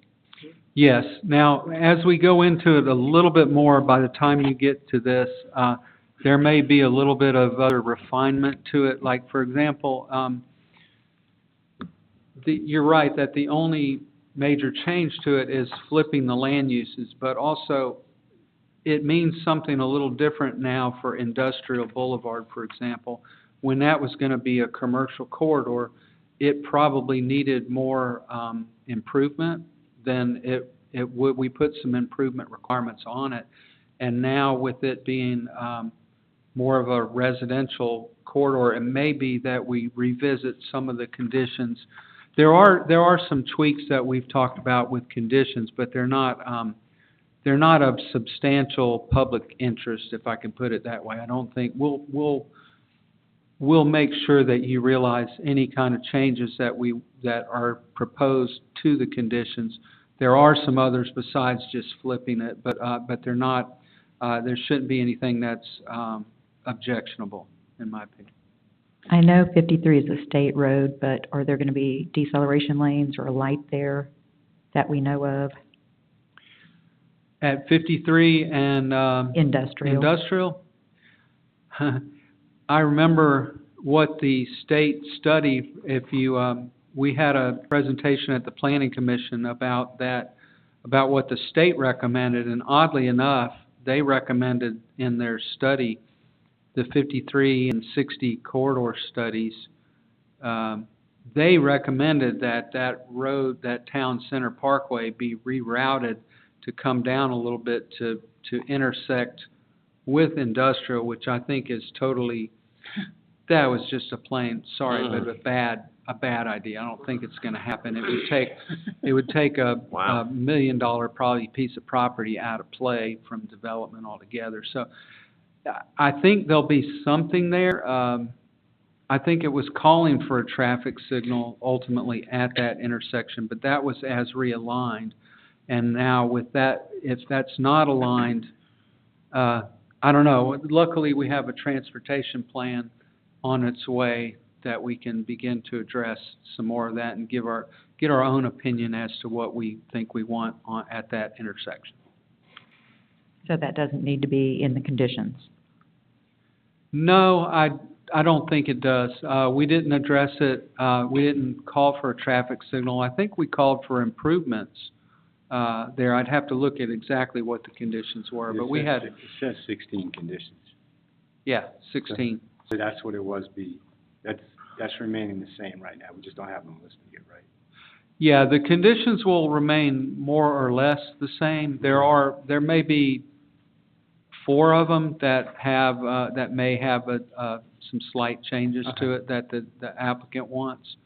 Yes. Now, as we go into it a little bit more, by the time you get to this, there may be a little bit of other refinement to it. Like, for example, you're right that the only major change to it is flipping the land uses, but also it means something a little different now for Industrial Boulevard, for example. When that was going to be a commercial corridor, it probably needed more improvement than it would. We put some improvement requirements on it, and now with it being more of a residential corridor, it may be that we revisit some of the conditions. There are some tweaks that we've talked about with conditions, but they're not of substantial public interest, if I can put it that way. I don't think we'll make sure that you realize any kind of changes that are proposed to the conditions. There are some others besides just flipping it, but they're not. There shouldn't be anything that's objectionable, in my opinion. I know 53 is a state road, but are there going to be deceleration lanes or a light there that we know of? At 53 and Industrial, I remember what the state study, we had a presentation at the Planning Commission about that, about what the state recommended, and oddly enough, they recommended in their study, the 53 and 60 corridor studies, they recommended that road, that Town Center Parkway, be rerouted to come down a little bit to intersect with Industrial, which I think is totally, that was just a plain, sorry, but a bad idea. I don't think it's going to happen. It would take a $1 million probably piece of property out of play from development altogether. So I think there'll be something there. I think it was calling for a traffic signal ultimately at that intersection, but that was as realigned. And now with that, if that's not aligned, I don't know. Luckily, we have a transportation plan on its way that we can begin to address some more of that and get our own opinion as to what we think we want at that intersection. So that doesn't need to be in the conditions? No, I don't think it does. We didn't address it. We didn't call for a traffic signal. I think we called for improvements there. I'd have to look at exactly what the conditions were, but we had... It says 16 conditions. Yeah, 16. So that's what it was that's remaining the same right now. We just don't have them listed yet, right? Yeah, the conditions will remain more or less the same. There may be 4 of them that may have some slight changes to it that the applicant wants.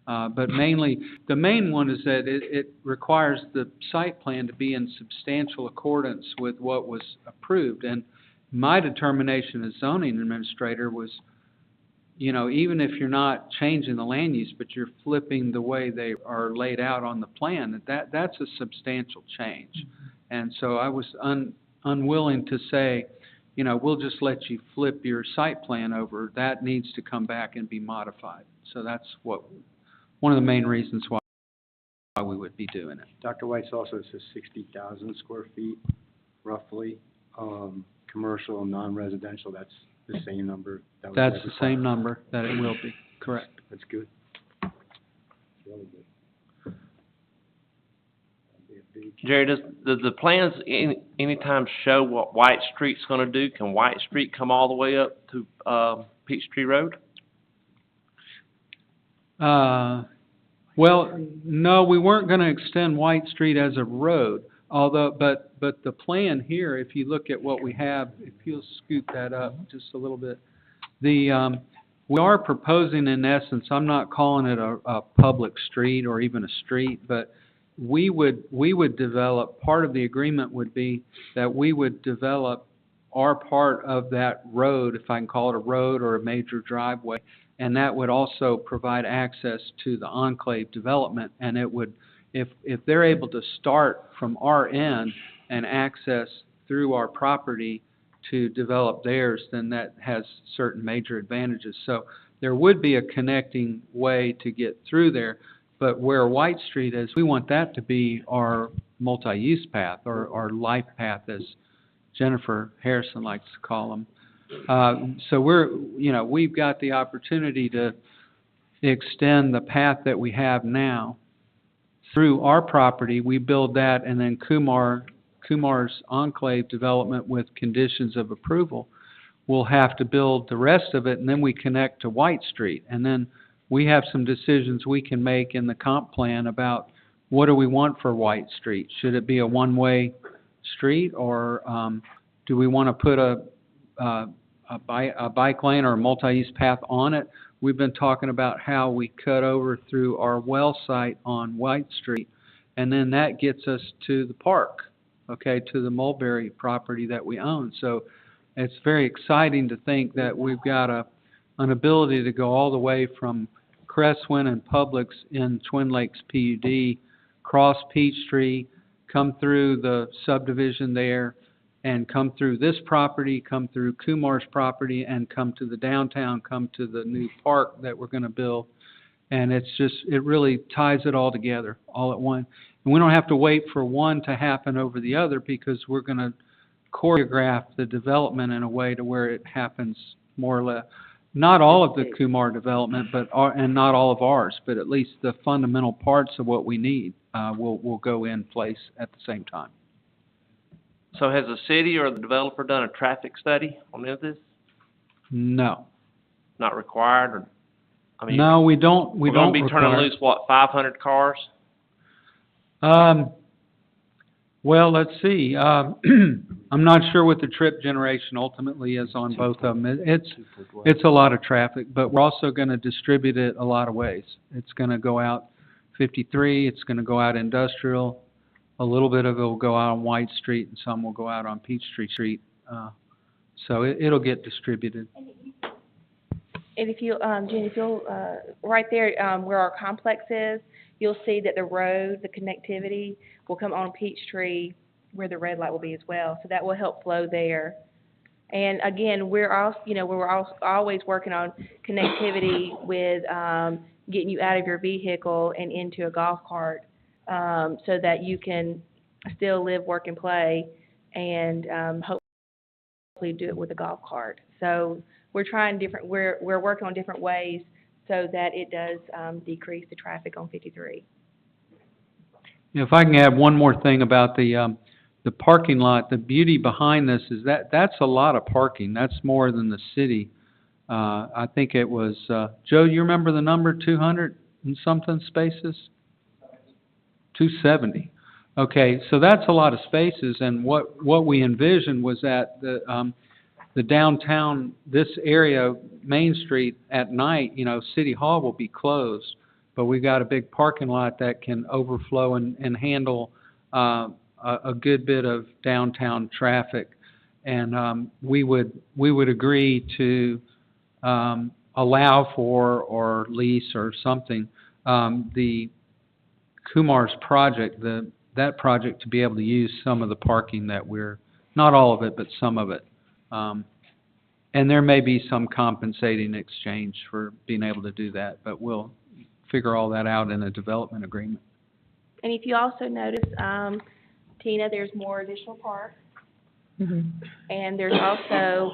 But mainly, the main one is that it requires the site plan to be in substantial accordance with what was approved. And my determination as zoning administrator was, even if you're not changing the land use, but you're flipping the way they are laid out on the plan, that's a substantial change. And so I was unwilling to say, you know, we'll just let you flip your site plan over. That needs to come back and be modified. So that's one of the main reasons why we would be doing it. Dr. Weiss also says 60,000 square feet, roughly. Commercial, non-residential, that's the same number. That was That's never the same required. number that it will be, correct. That's good. Really good. That'd be a big- Jerry, does the plans anytime show what White Street's gonna do? Can White Street come all the way up to, Peachtree Road? Well, no, we weren't gonna extend White Street as a road, although, but the plan here, if you look at what we have, if you'll scoot that up just a little bit. We are proposing, in essence, I'm not calling it a public street or even a street, but we would develop, part of the agreement would be that we would develop our part of that road, if I can call it a road or a major driveway, and that would also provide access to the enclave development, and it would, if they're able to start from our end and access through our property to develop theirs, then that has certain major advantages. So there would be a connecting way to get through there, but where White Street is, we want that to be our multi-use path, or our life path, as Jennifer Harrison likes to call them. So we've got the opportunity to extend the path that we have now through our property. We build that, and then Kumar's enclave development with conditions of approval will have to build the rest of it, and then we connect to White Street. And then we have some decisions we can make in the comp plan about what do we want for White Street. Should it be a one-way street, or do we want to put a bike lane or a multi-use path on it? We've been talking about how we cut over through our well site on White Street, and then that gets us to the park, okay, to the Mulberry property that we own. So it's very exciting to think that we've got an ability to go all the way from Cresswind and Publix in Twin Lakes PUD, cross Peachtree, come through the subdivision there, and come through this property, come through Kumar's property, and come to the downtown, come to the new park that we're going to build. And it really ties it all together, all at once. And we don't have to wait for one to happen over the other, because we're going to choreograph the development in a way to where it happens more or less. Not all of the Kumar development, and not all of ours, but at least the fundamental parts of what we need will go in place at the same time. So has the city or the developer done a traffic study on any of this? No. Not required, or, I mean? No, we don't We're gonna be turning require- loose, what, 500 cars? Well, let's see. I'm not sure what the trip generation ultimately is on both of them. It's a lot of traffic, but we're also going to distribute it a lot of ways. It's going to go out 53, it's going to go out industrial, a little bit of it will go out on White Street, and some will go out on Peachtree Street. So it'll get distributed. And if you, Jen, if you'll, right there, where our complex is, you'll see that the road, the connectivity will come on Peachtree where the red light will be as well. So that will help flow there. And again, we're always working on connectivity with, getting you out of your vehicle and into a golf cart, so that you can still live, work, and play, and, hopefully do it with a golf cart. So we're working on different ways so that it does decrease the traffic on 53. If I can add one more thing about the parking lot, the beauty behind this is that's a lot of parking. That's more than the city. I think it was, Joe, you remember the number, 200 and something spaces? 270. Okay, so that's a lot of spaces, and what we envisioned was that the downtown, this area, Main Street, at night, City Hall will be closed, but we've got a big parking lot that can overflow and handle a good bit of downtown traffic. And we would agree to allow for, or lease or something, the Kumar's project, that project, to be able to use some of the parking that not all of it, but some of it. And there may be some compensating exchange for being able to do that, but we'll figure all that out in a development agreement. And if you also notice, Tina, there's more additional parks. And there's also,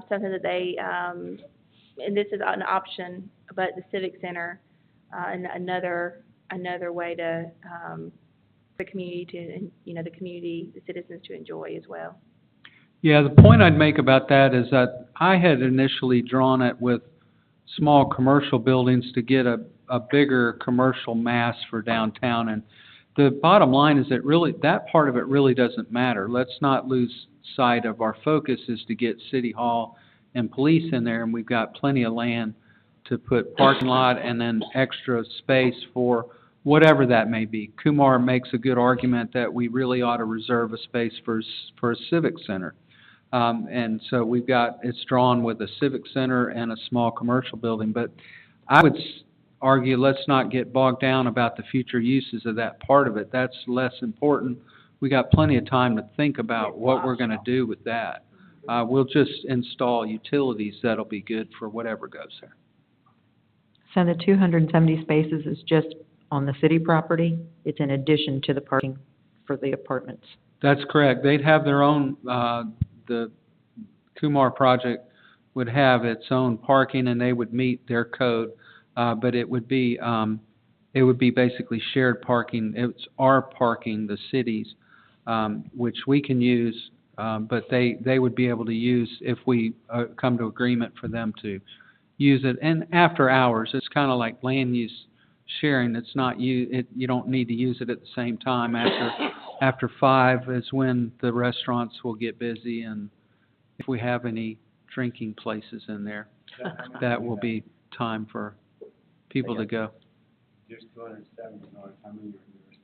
something that they, and this is an option, but the Civic Center, and another way to, the community to, the community, the citizens to enjoy as well. Yeah, the point I'd make about that is that I had initially drawn it with small commercial buildings to get a bigger commercial mass for downtown. And the bottom line is that part of it really doesn't matter. Let's not lose sight of our focus is to get City Hall and police in there, and we've got plenty of land to put parking lot and then extra space for whatever that may be. Kumar makes a good argument that we really ought to reserve a space for a civic center. And so it's drawn with a civic center and a small commercial building. But I would argue, let's not get bogged down about the future uses of that part of it. That's less important. We got plenty of time to think about what we're gonna do with that. We'll just install utilities that'll be good for whatever goes there. So the 270 spaces is just on the city property? It's in addition to the parking for the apartments? That's correct. They'd have their own, the Kumar project would have its own parking and they would meet their code, but it would be basically shared parking. It's our parking, the city's, which we can use, but they would be able to use if we come to agreement for them to use it. And after hours, it's kind of like land use sharing. It's not you don't need to use it at the same time. After 5 is when the restaurants will get busy, and if we have any drinking places in there, that will be time for people to go. There's 270, how many are yours?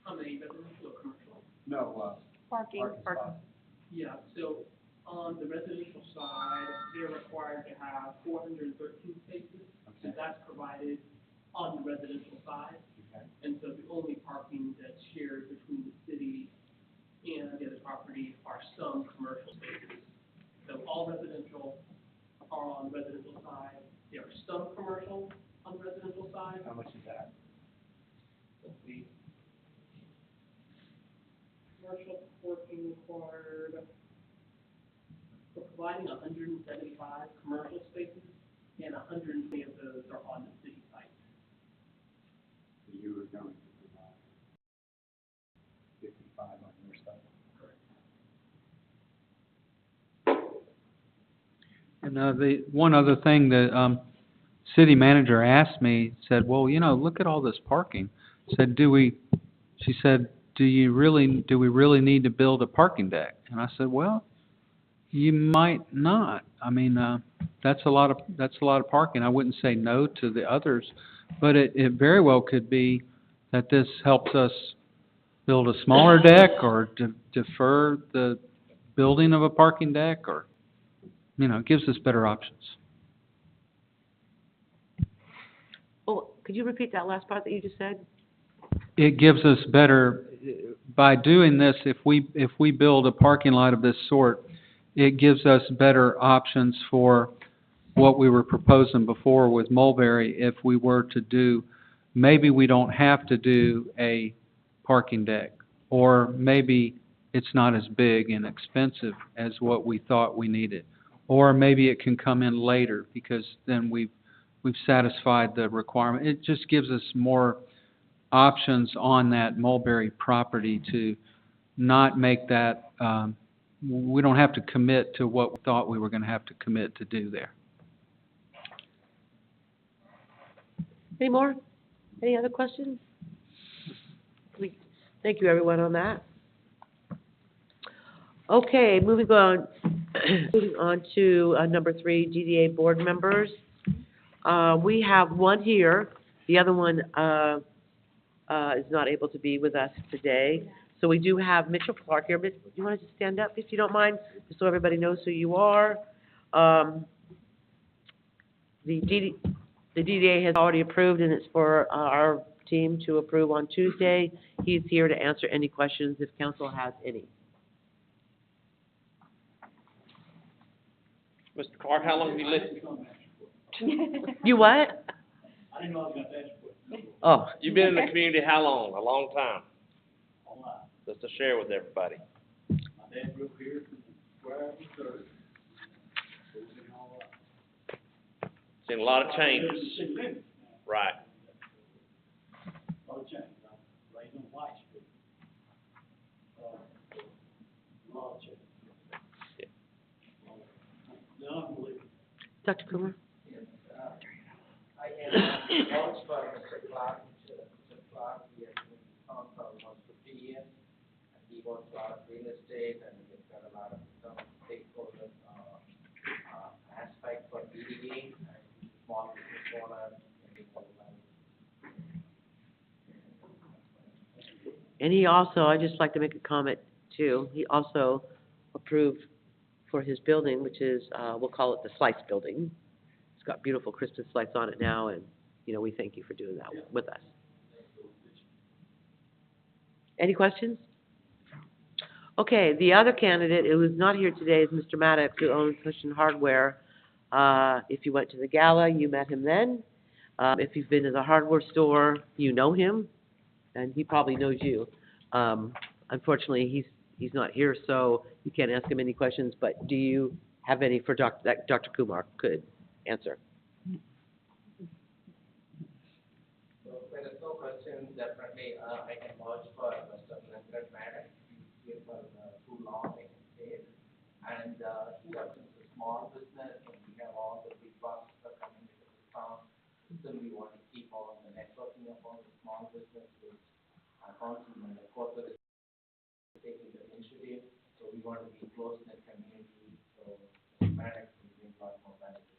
How many residential or commercial? No, Parking. Yeah, so on the residential side, they're required to have 413 spaces. So that's provided on the residential side. Okay. And so the only parking that's shared between the city and the other property are some commercial spaces. So all residential are on the residential side. There are some commercial on the residential side. How much is that? Let's see. Commercial parking required, we're providing 175 commercial spaces, and 120 of those are on the city site. So you were going to provide 55 on your side? Correct. And the one other thing that city manager asked me, said, well, look at all this parking. Said, do we really need to build a parking deck? And I said, well, you might not. I mean, that's a lot of parking. I wouldn't say no to the others, but it very well could be that this helps us build a smaller deck or defer the building of a parking deck, or it gives us better options. Oh, could you repeat that last part that you just said? It gives us better, by doing this, if we build a parking lot of this sort, it gives us better options for what we were proposing before with Mulberry. If we were to do, maybe we don't have to do a parking deck, or maybe it's not as big and expensive as what we thought we needed, or maybe it can come in later because then we've satisfied the requirement. It just gives us more options on that Mulberry property to not make that, we don't have to commit to what we thought we were going to have to commit to do there. Any more? Any other questions? Thank you, everyone, on that. Okay, moving on to number 3, GDA board members. We have one here. The other one is not able to be with us today. So we do have Mitchell Clark here. Mitch, do you want to just stand up, if you don't mind, just so everybody knows who you are? The DDA has already approved, and it's for our team to approve on Tuesday. He's here to answer any questions if council has any. Mr. Clark, how long have you lived? You what? I didn't know I was gonna ask you. Oh, You've been in the community how long? A long time. Just to share with everybody. My dad grew up here from where I was third. Seen a lot of changes. Right. A lot of change. I was raised on White Street. A lot of change. Yeah. The unbelievable. Dr. Kumar? I am George for Mr. Clark. Mr. Clark, he has been on for almost 50 years. And he works a lot of real estate and he's got a lot of some stakeholder aspect for DDA and small business owner and big development. And he also, I'd just like to make a comment too, he also approved for his building, which is, we'll call it the Slice Building. It's got beautiful Christmas lights on it now, and, you know, we thank you for doing that with us. Any questions? Okay, the other candidate who is not here today is Mr. Maddox, who owns Cushion Hardware. If you went to the gala, you met him then. If you've been to the hardware store, you know him, and he probably knows you. Unfortunately, he's not here, so you can't ask him any questions, but do you have any for that Dr. Kumar could answer? So there is no question, definitely, I can vouch for Mr. Leonard Maddox. He's here for too long, I can say. And, he represents a small business, and we have all the big boxes that are coming into the town. So we want to keep on the networking of all the small businesses, council and the corporate is taking the initiative. So we want to be close in the community, so Maddox will bring a lot more benefits.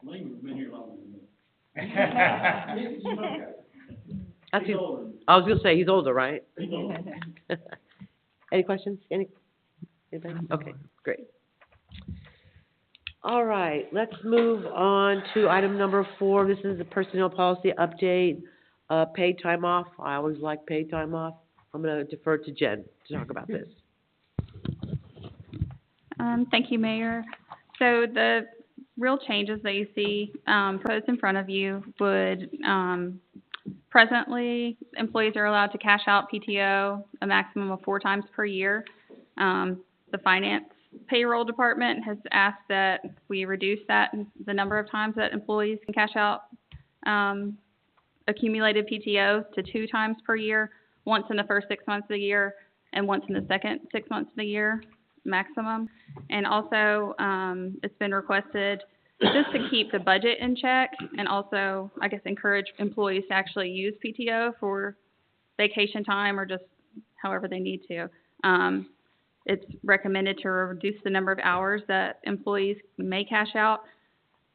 Lee has been here longer than me. That's He's his- older. I was gonna say, he's older, right? He's older. Any questions? Anybody? Okay, great. All right, let's move on to item number 4. This is the personnel policy update, paid time off. I always like paid time off. I'm gonna defer to Jen to talk about this. Thank you, Mayor. So the real changes that you see, proposed in front of you would, presently, employees are allowed to cash out PTO a maximum of 4 times per year. The finance payroll department has asked that we reduce that, the number of times that employees can cash out, accumulated PTO to 2 times per year, once in the first 6 months of the year and once in the second 6 months of the year maximum. And also, it's been requested just to keep the budget in check and also, I guess, encourage employees to actually use PTO for vacation time or just however they need to. It's recommended to reduce the number of hours that employees may cash out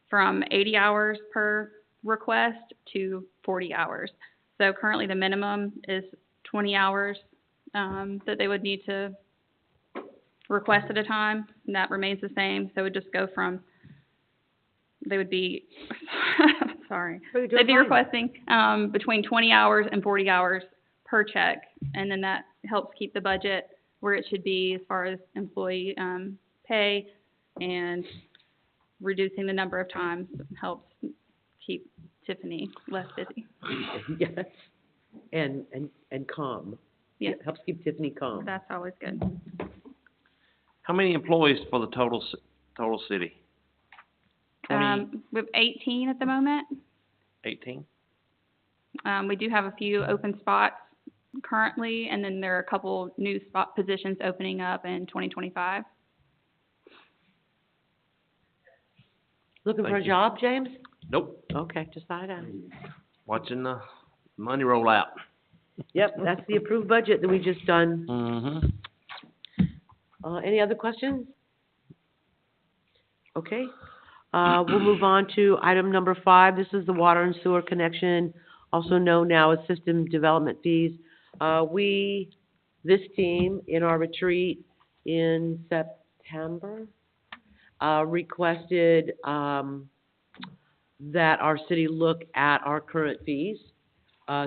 from 80 hours per request to 40 hours. So currently the minimum is 20 hours that they would need to request at a time, and that remains the same. So it would just go from, they would be, sorry, they'd be requesting between 20 hours and 40 hours per check, and then that helps keep the budget where it should be as far as employee pay, and reducing the number of times helps keep Tiffany less busy. Yes, and calm. Yeah. It helps keep Tiffany calm. That's always good. How many employees for the total city? We have 18 at the moment. 18? We do have a few open spots currently, and then there are a couple new spot positions opening up in 2025. Looking for a Thank you. job, James? Nope. Okay, just thought I'd ask. Watching the money roll out. Yep, that's the approved budget that we just done. Mm-hmm. Any other questions? Okay, we'll move on to item number 5. This is the water and sewer connection, also known now as system development fees. This team, in our retreat in September, requested, that our city look at our current fees.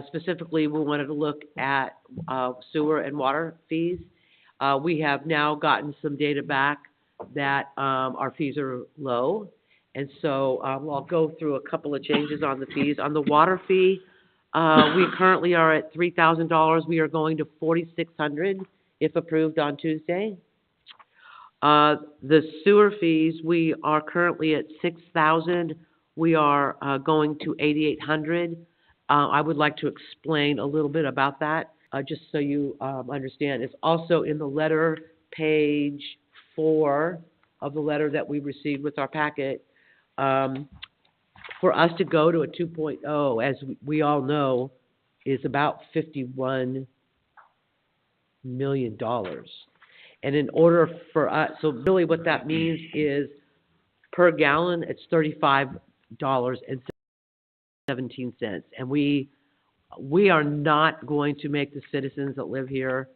Specifically, we wanted to look at, sewer and water fees. We have now gotten some data back that, our fees are low. And so, I'll go through a couple of changes on the fees. On the water fee, we currently are at $3,000. We are going to $4,600 if approved on Tuesday. The sewer fees, we are currently at $6,000. We are, going to $8,800. I would like to explain a little bit about that, just so you, understand. It's also in the letter, page 4 of the letter that we received with our packet. For us to go to a 2.0, as we all know, is about $51 million. And in order for us, so really what that means is per gallon, it's $35.17. And we are not going to make the citizens that live here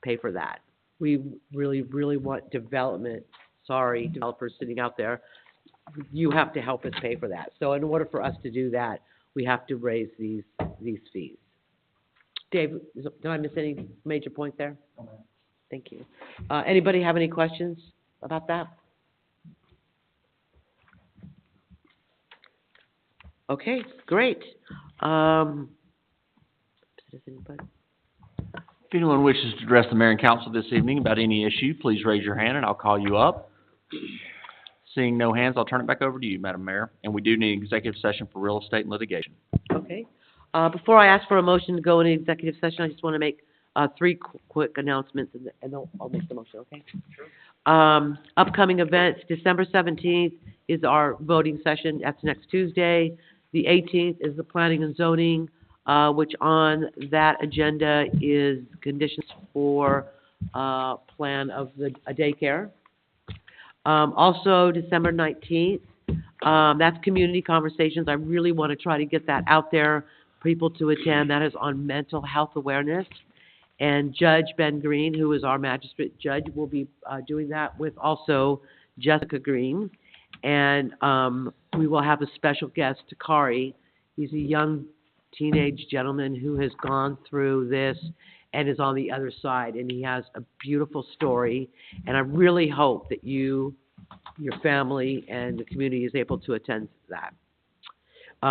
pay for that. We really, really want development, developers sitting out there, you have to help us pay for that. So in order for us to do that, we have to raise these fees. Dave, did I miss any major point there? Thank you. Anybody have any questions about that? Okay, great. Does anybody? If anyone wishes to address the mayor and council this evening about any issue, please raise your hand and I'll call you up. Seeing no hands, I'll turn it back over to you, Madam Mayor. And we do need an executive session for real estate and litigation. Okay. Before I ask for a motion to go into executive session, I just want to make three quick announcements, and I'll make the motion, okay? Sure. Upcoming events, December 17th is our voting session. That's next Tuesday. The 18th is the planning and zoning, which on that agenda is conditions for plan of a daycare. Also, December 19th, that's community conversations. I really want to try to get that out there, people to attend. That is on mental health awareness. And Judge Ben Green, who is our magistrate judge, will be doing that with also Jessica Green. And we will have a special guest, Takari. He's a young teenage gentleman who has gone through this and is on the other side. And he has a beautiful story. And I really hope that you, your family, and the community is able to attend that.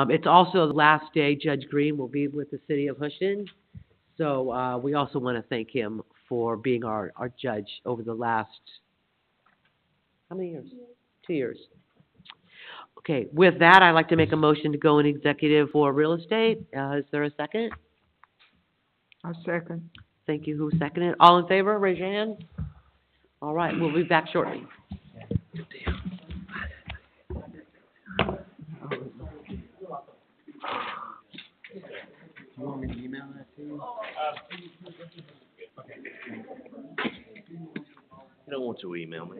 It's also the last day Judge Green will be with the city of Houston. So we also want to thank him for being our judge over the last, how many years? 2 years. Okay, with that, I'd like to make a motion to go in executive for real estate. Is there a second? I second. Thank you. Who seconded? All in favor, raise your hand. All right, we'll be back shortly. You want me to email that to you? You don't want to email me.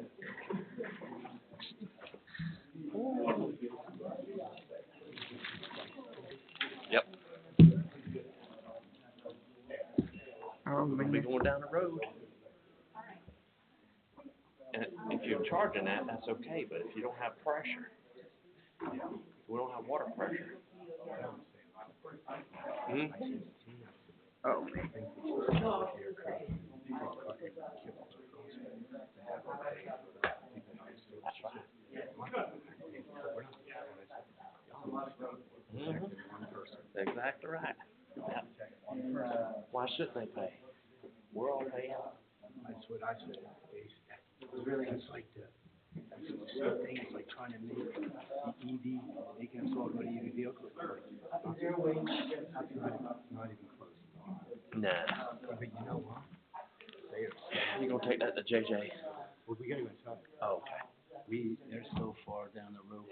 Yep. Oh, We'll be going down the road. And if you're charging that, that's okay, but if you don't have pressure, we don't have water pressure. Oh. Exactly right. Why shouldn't they pay? We're all paying. That's what I said. It's like the thing is like trying to make the EV, making us all go to EV vehicles. Not even close. Nah. But you know what? You gonna take that to JJ? Well, we gotta go inside. Oh, okay. They're so far down the road.